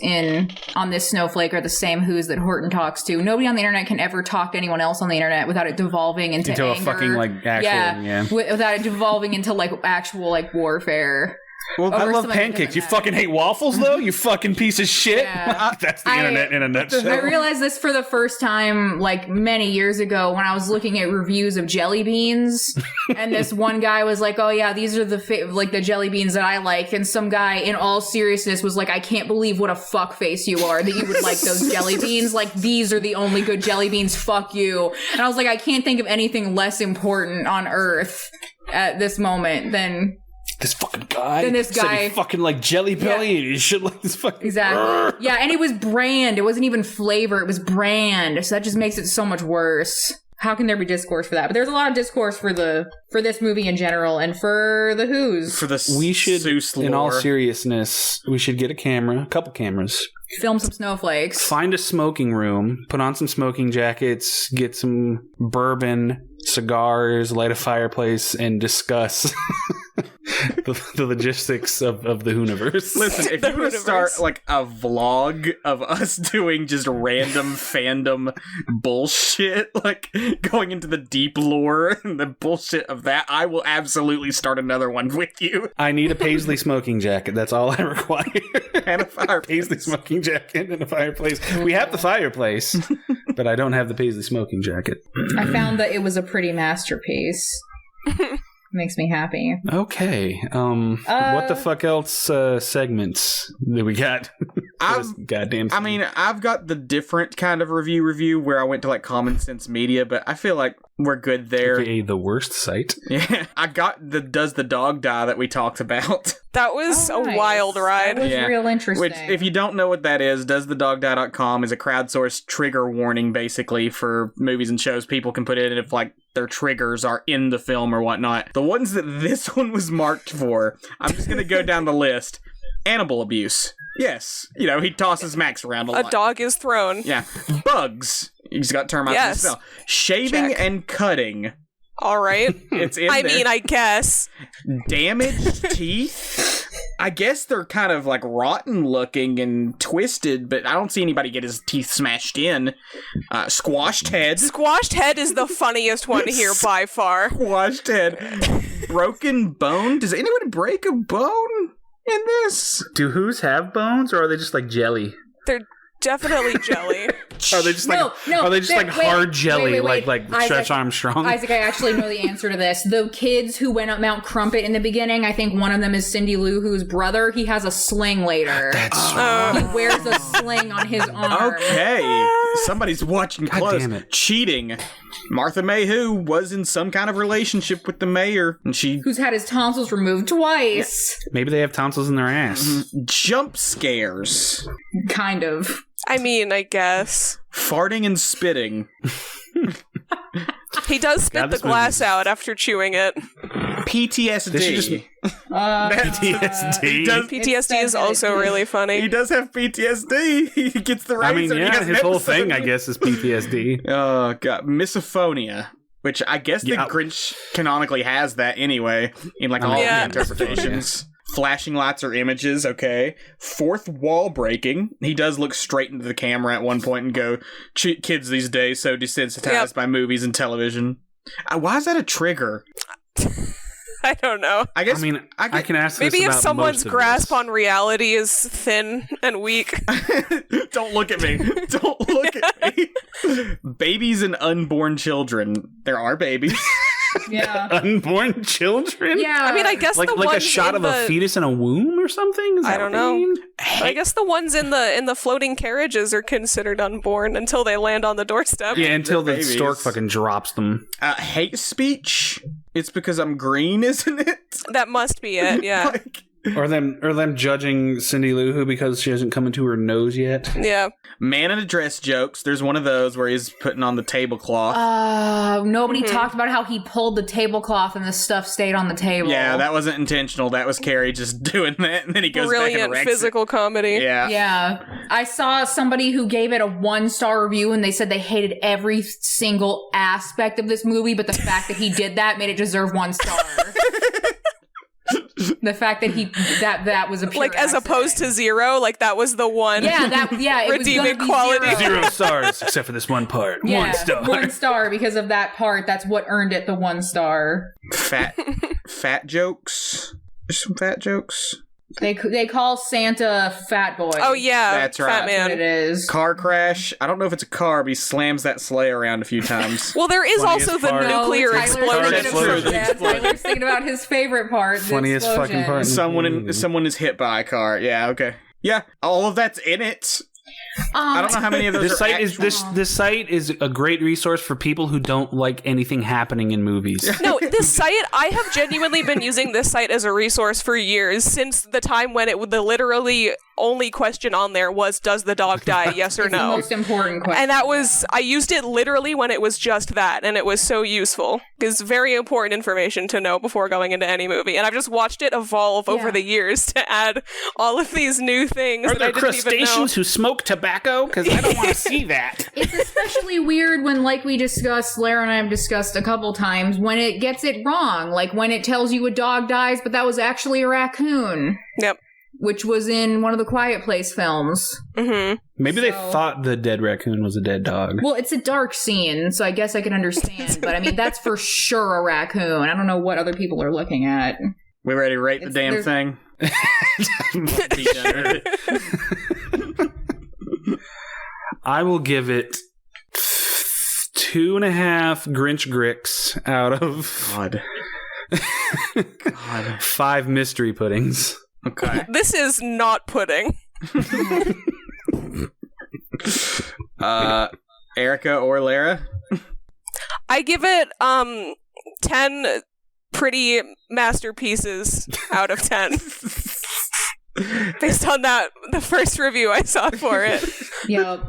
on this snowflake are the same Who's that Horton talks to. Nobody on the internet can ever talk to anyone else on the internet without it devolving into a anger. fucking like actual without it devolving into like actual like warfare. Well, I Over love somebody who pancakes. You doesn't fucking hate waffles, though? You fucking piece of shit. Yeah. That's the internet in a nutshell. I realized this for the first time, like, many years ago when I was looking at reviews of jelly beans. And this one guy was like, oh, yeah, these are the jelly beans that I like. And some guy, in all seriousness, was like, I can't believe what a fuckface you are that you would like those jelly beans. Like, these are the only good jelly beans. Fuck you. And I was like, I can't think of anything less important on Earth at this moment than... This fucking guy. Then this said guy- he fucking like Jelly Belly and he should like this fucking... Exactly. Yeah, and it was brand. It wasn't even flavor. It was brand. So that just makes it so much worse. How can there be discourse for that? But there's a lot of discourse for this movie in general and for the Who's. For the We should, Seuss lore. in all seriousness, we should get a couple cameras. Film some snowflakes. Find a smoking room, put on some smoking jackets, get some bourbon, cigars, light a fireplace, and discuss the logistics of the Hooniverse. Listen, if you were to start like a vlog of us doing just random fandom bullshit, like going into the deep lore and the bullshit of that, I will absolutely start another one with you. I need a paisley smoking jacket. That's all I require. And a fireplace. Paisley smoking jacket and a fireplace. We have the fireplace, but I don't have the paisley smoking jacket. I found that it was a pretty masterpiece. Makes me happy. Okay. What the fuck else segments that we got? I've got the different kind of review where I went to like Common Sense Media, but I feel like we're good there. AKA the worst site. Yeah. I got the Does the Dog Die that we talked about. That was a Nice. wild ride. That was real interesting. Which, if you don't know what that is, doesthedogdie.com is a crowdsourced trigger warning, basically, for movies and shows people can put in if, like, their triggers are in the film or whatnot. The ones that this one was marked for, I'm just going to go down the list. Animal abuse. Yes. You know, he tosses Max around a lot. A dog is thrown. Yeah. Bugs. He's got termites Yes. as well. Shaving Check. and cutting. All right. It's in I there. mean, I guess. Damaged teeth. I guess they're kind of like rotten looking and twisted, but I don't see anybody get his teeth smashed in. Squashed head. Squashed head is the funniest one here by far. Squashed head. Broken bone. Does anyone break a bone in this? Do Who's have bones, or are they just like jelly? They're definitely jelly. Are they just hard jelly, like Stretch Armstrong? Isaac, I actually know the answer to this. The kids who went up Mount Crumpet in the beginning, I think one of them is Cindy Lou Who's brother. He has a sling later. He wears a sling on his arm. Okay. Somebody's watching close. damn it. Cheating. Martha May Who was in some kind of relationship with the mayor, and she... Who's had his tonsils removed twice. Maybe they have tonsils in their ass. Jump scares. Kind of. I mean, I guess. Farting and spitting. He does spit God, the this glass movie's- out after chewing it. PTSD. They should just- PTSD. PTSD is also really He funny. does have PTSD. He gets the razor. I mean, and he yeah, has an his whole episode. thing, I guess, is PTSD. Oh, God. Misophonia. Which I guess the Yeah. Grinch canonically has that anyway, in like all Yeah. the interpretations. Flashing lights or images, okay. Fourth wall breaking. He does look straight into the camera at one point and go, kids these days so desensitized Yep. by movies and television. Why is that a trigger? I don't know. I guess. I mean, I can ask Maybe this if about someone's most of grasp this. on reality is thin and weak. Don't look at me. Don't look at me. Babies and unborn children. There are babies. Yeah. Unborn children? Yeah. I mean, I guess the Like ones a shot in of a fetus in a womb or something? Is I that don't what you know. mean? I guess the ones in the floating carriages are considered unborn until they land on the doorstep. Yeah, until the babies. stork fucking drops them. Hate speech. It's because I'm green, isn't it? That must be it, yeah. Like, Or them judging Cindy Lou Who because she hasn't come into her nose yet. Yeah. man in a dress jokes. There's one of those where he's putting on the tablecloth. Nobody talked about how he pulled the tablecloth and the stuff stayed on the table. Yeah, that wasn't intentional. That was Carrey just doing that, and then he goes back and Brilliant wrecks physical comedy. it. Yeah. Yeah. I saw somebody who gave it a 1-star review and they said they hated every single aspect of this movie, but the fact that he did that made it deserve 1 star. The fact that that was a pure Like as accident. opposed to 0, like that was the one. it was redeeming gonna be quality. 0. 0 stars, except for this one part. Yeah, 1 star. 1 star because of that part. That's what earned it the 1 star. Fat jokes. There's some fat jokes. They call Santa Fat Boy. Oh yeah, That's Fat right. That's what it Man. is. Car crash. I don't know if it's a car, but he slams that sleigh around a few times. Well, there is Funniest also the part. nuclear Tyler's explosion. That's true. The Yeah, explosion. Tyler's thinking about his favorite part. the Funniest fucking explosion. part. Someone is hit by a car. Yeah, okay. Yeah, all of that's in it. I don't know how many of those This are site is actual- this site is a great resource for people who don't like anything happening in movies. No, this site, I have genuinely been using this site as a resource for years, since the time when the literally only question on there was, does the dog die, yes or It's the no? most important question. And that was, I used it literally when it was just that, and it was so useful. It's very important information to know before going into any movie. And I've just watched it evolve over the years to add all of these new things Are that there I didn't even know. crustaceans who smoke tobacco? Because I don't want to see that. It's especially weird when, like we discussed, Lara and I have discussed a couple times, when it gets it wrong. Like when it tells you a dog dies, but that was actually a raccoon. Yep. Which was in one of the Quiet Place films. Mm-hmm. Maybe they thought the dead raccoon was a dead dog. Well, it's a dark scene, so I guess I can understand. But I mean, that's for sure a raccoon. I don't know what other people are looking at. We ready to rate the damn there's- thing? I will give it 2.5 Grinch Gricks out of God. 5 mystery puddings. Okay. This is not pudding. Erika or Lara? I give it 10 pretty masterpieces out of 10. Based on the first review I saw for it. Yep.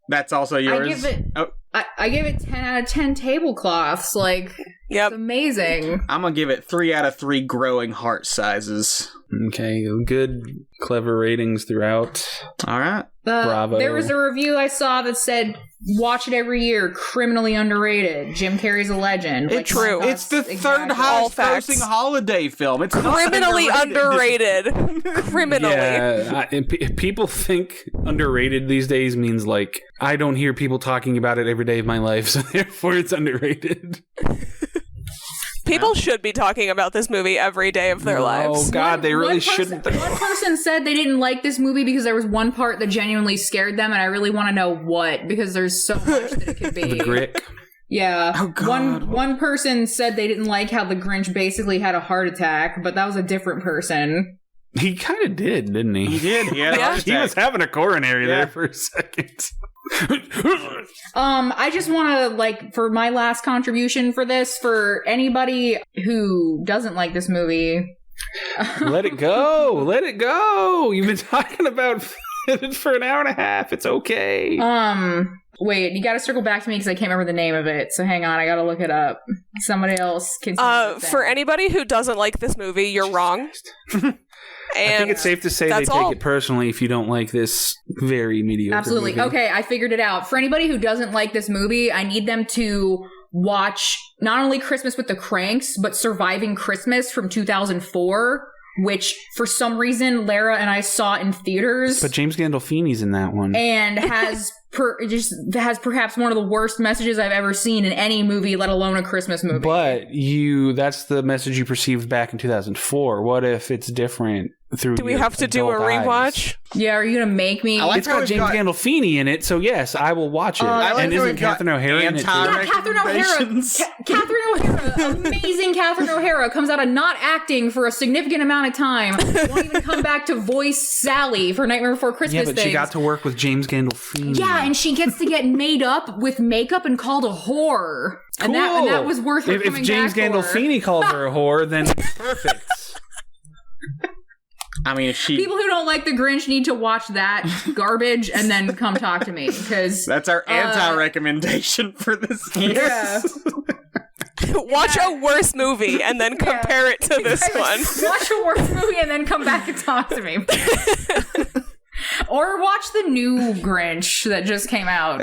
That's also yours. I give it 10 out of 10 tablecloths. Like, Yep. it's amazing. I'm gonna give it 3 out of 3 growing heart sizes. Okay, good, clever ratings throughout. All right. Bravo. There was a review I saw that said, watch it every year, criminally underrated. Jim Carrey's a legend. It's true. It's the third All highest facts. grossing holiday film. It's not Criminally underrated. Criminally. Yeah, people think underrated these days means like I don't hear people talking about it every day of my life, so therefore it's underrated. People should be talking about this movie every day of their lives. Oh God, they really One person- shouldn't. One person said they didn't like this movie because there was one part that genuinely scared them, and I really want to know what, because there's so much that it could be. The Grick. Yeah. Oh, God. One person said they didn't like how the Grinch basically had a heart attack, but that was a different person. He kind of did, didn't he? He did. He had a Yeah. heart He was attack. having a coronary Yeah. there for a second. I just want to, like, for my last contribution for this, for anybody who doesn't like this movie, Let it go. Let it go. You've been talking about it for an hour and a half. It's okay. wait, you gotta circle back to me because I can't remember the name of it, so hang on, I gotta look it up. Somebody else can For anybody who doesn't like this movie, you're wrong. And I think it's safe to say they that's take all. it personally if you don't like this very mediocre Absolutely. movie. Okay, I figured it out. For anybody who doesn't like this movie, I need them to watch not only Christmas with the Cranks, but Surviving Christmas from 2004, which for some reason Lara and I saw in theaters But James Gandolfini's in that one. and has just has perhaps one of the worst messages I've ever seen in any movie, let alone a Christmas movie. But that's the message you perceived back in 2004. What if it's different through? Do we have to do a rewatch? Yeah, are you gonna make me? It's got James Gandolfini in it, so yes, I will watch it. and isn't Catherine O'Hara in it too? Yeah, Catherine O'Hara, amazing Catherine O'Hara, comes out of not acting for a significant amount of time. Won't even come back to voice Sally for Nightmare Before Christmas. Yeah, but she got to work with James Gandolfini. Yeah, and she gets to get made up with makeup and called a whore. Cool. And that was worth her coming If James back Gandolfini calls her a whore, then perfect. I mean, if people who don't like the Grinch need to watch that garbage and then come talk to me, because that's our anti-recommendation for this year. Yeah. Watch a worse movie and then compare it to this one. Watch a worse movie and then come back and talk to me. Or watch the new Grinch that just came out.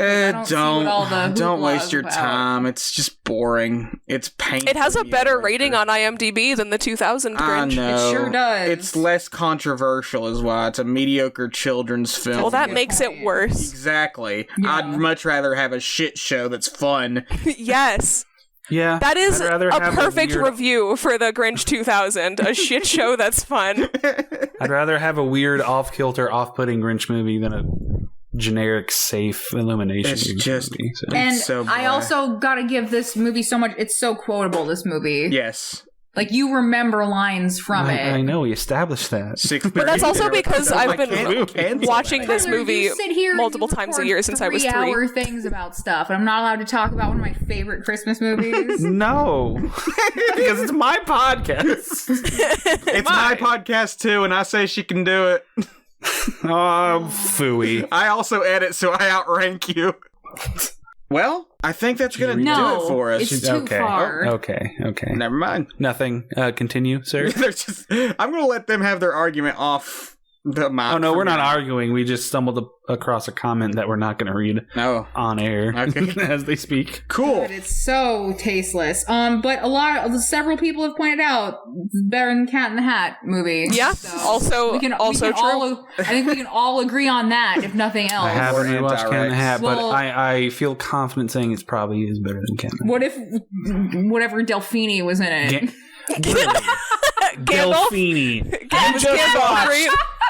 Don't waste your time. It's just boring. It's painful. It has a better rating on IMDb than the 2000 Grinch. I know. It sure does. It's less controversial is why. It's a mediocre children's film. Well, that makes it worse. Exactly. Yeah. I'd much rather have a shit show that's fun. Yes. Yeah. That is a perfect review for the Grinch 2000. A shit show that's fun. I'd rather have a weird, off-kilter, off-putting Grinch movie than a generic, safe Illumination movie. And so I also gotta give this movie so much. It's so quotable, this movie. Yes. Like, you remember lines from it. I know, we established that. But that's also because I've been watching this movie multiple times a year since I was 3. 3-hour things about stuff, and I'm not allowed to talk about one of my favorite Christmas movies. No. Because it's my podcast. It's my podcast, too, and I say she can do it. Oh, phooey. I also edit, so I outrank you. Well, I think that's going to do it for us. It's too far. Okay. Never mind. Nothing. Continue, sir. I'm going to let them have their argument off the mic. Oh, no, we're not arguing. We just stumbled across a comment that we're not going to read on air as they speak. Cool. But it's so tasteless. But several people have pointed out better than Cat in the Hat movie. Yeah. So true. I think we can all agree on that, if nothing else. I haven't rewatched Cat in the Hat, but I feel confident saying it's probably is better than Cat in the Hat. What if whatever Delphini was in it? Delphini.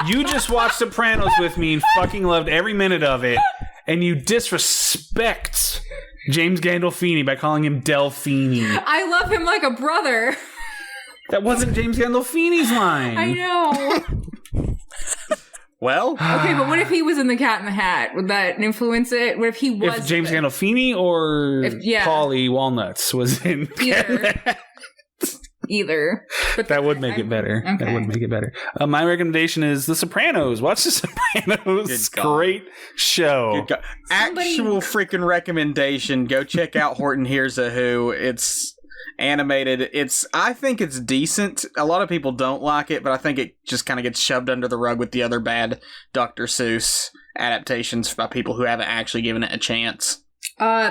You just watched Sopranos with me and fucking loved every minute of it, and you disrespect James Gandolfini by calling him Delphini. I love him like a brother. That wasn't James Gandolfini's line. I know. Well, okay, but what if he was in the Cat in the Hat? Would that influence it? What if he was? If James Gandolfini or Paulie Walnuts was in Either. But that would make it better. Okay. That would make it better. My recommendation is The Sopranos. Watch The Sopranos. Great show. Actual freaking recommendation. Go check out Horton Hears a Who. It's animated. I think it's decent. A lot of people don't like it, but I think it just kind of gets shoved under the rug with the other bad Dr. Seuss adaptations by people who haven't actually given it a chance.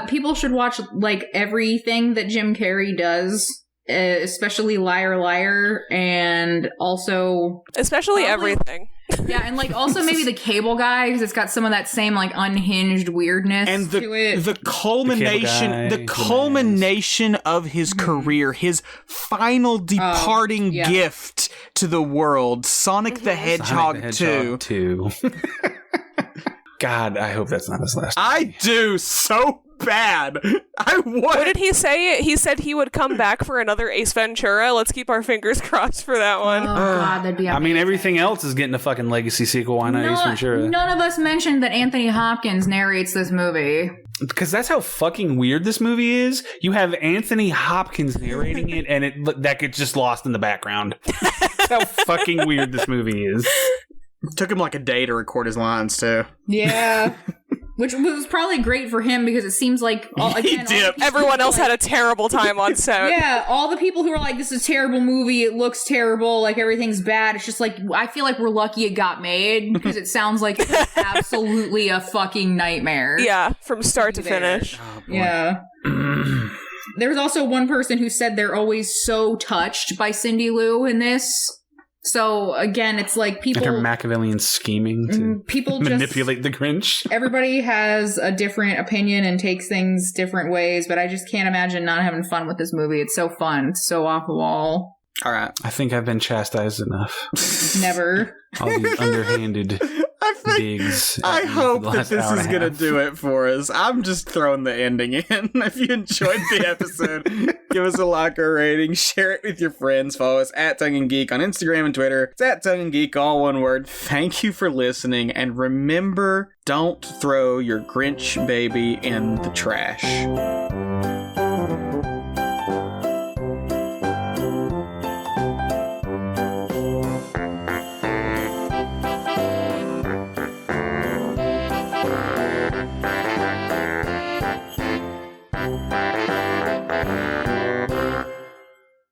People should watch like everything that Jim Carrey does. Especially Liar Liar, and also especially everything. Yeah, and like also maybe The Cable Guy, because it's got some of that same like unhinged weirdness and to it. The culmination of his career, his final departing gift to the world, Sonic the Hedgehog 2. God, I hope that's not his last. I do so bad. What did he say? He said he would come back for another Ace Ventura. Let's keep our fingers crossed for that one. Oh God, that'd be amazing. I mean, everything else is getting a fucking legacy sequel. Why not Ace Ventura? None of us mentioned that Anthony Hopkins narrates this movie. Because that's how fucking weird this movie is. You have Anthony Hopkins narrating it, and that gets just lost in the background. That's how fucking weird this movie is. It took him like a day to record his lines, too. Yeah. Which was probably great for him because it seems like everyone else had a terrible time on set. Yeah, all the people who were like, this is a terrible movie, it looks terrible, like everything's bad. It's just like, I feel like we're lucky it got made because it sounds like it's absolutely a fucking nightmare. Yeah, from start to finish. Oh, yeah. There was also one person who said they're always so touched by Cindy Lou in this. So again, it's like people... And her Machiavellian scheming to manipulate the Grinch. Everybody has a different opinion and takes things different ways, but I just can't imagine not having fun with this movie. It's so fun. It's so off the wall. All right. I think I've been chastised enough. Never. All these underhanded digs. I hope that this is going to do it for us. I'm just throwing the ending in. If you enjoyed the episode, give us a like or rating. Share it with your friends. Follow us at Tongue and Geek on Instagram and Twitter. It's at Tongue and Geek, all one word. Thank you for listening. And remember, don't throw your Grinch baby in the trash.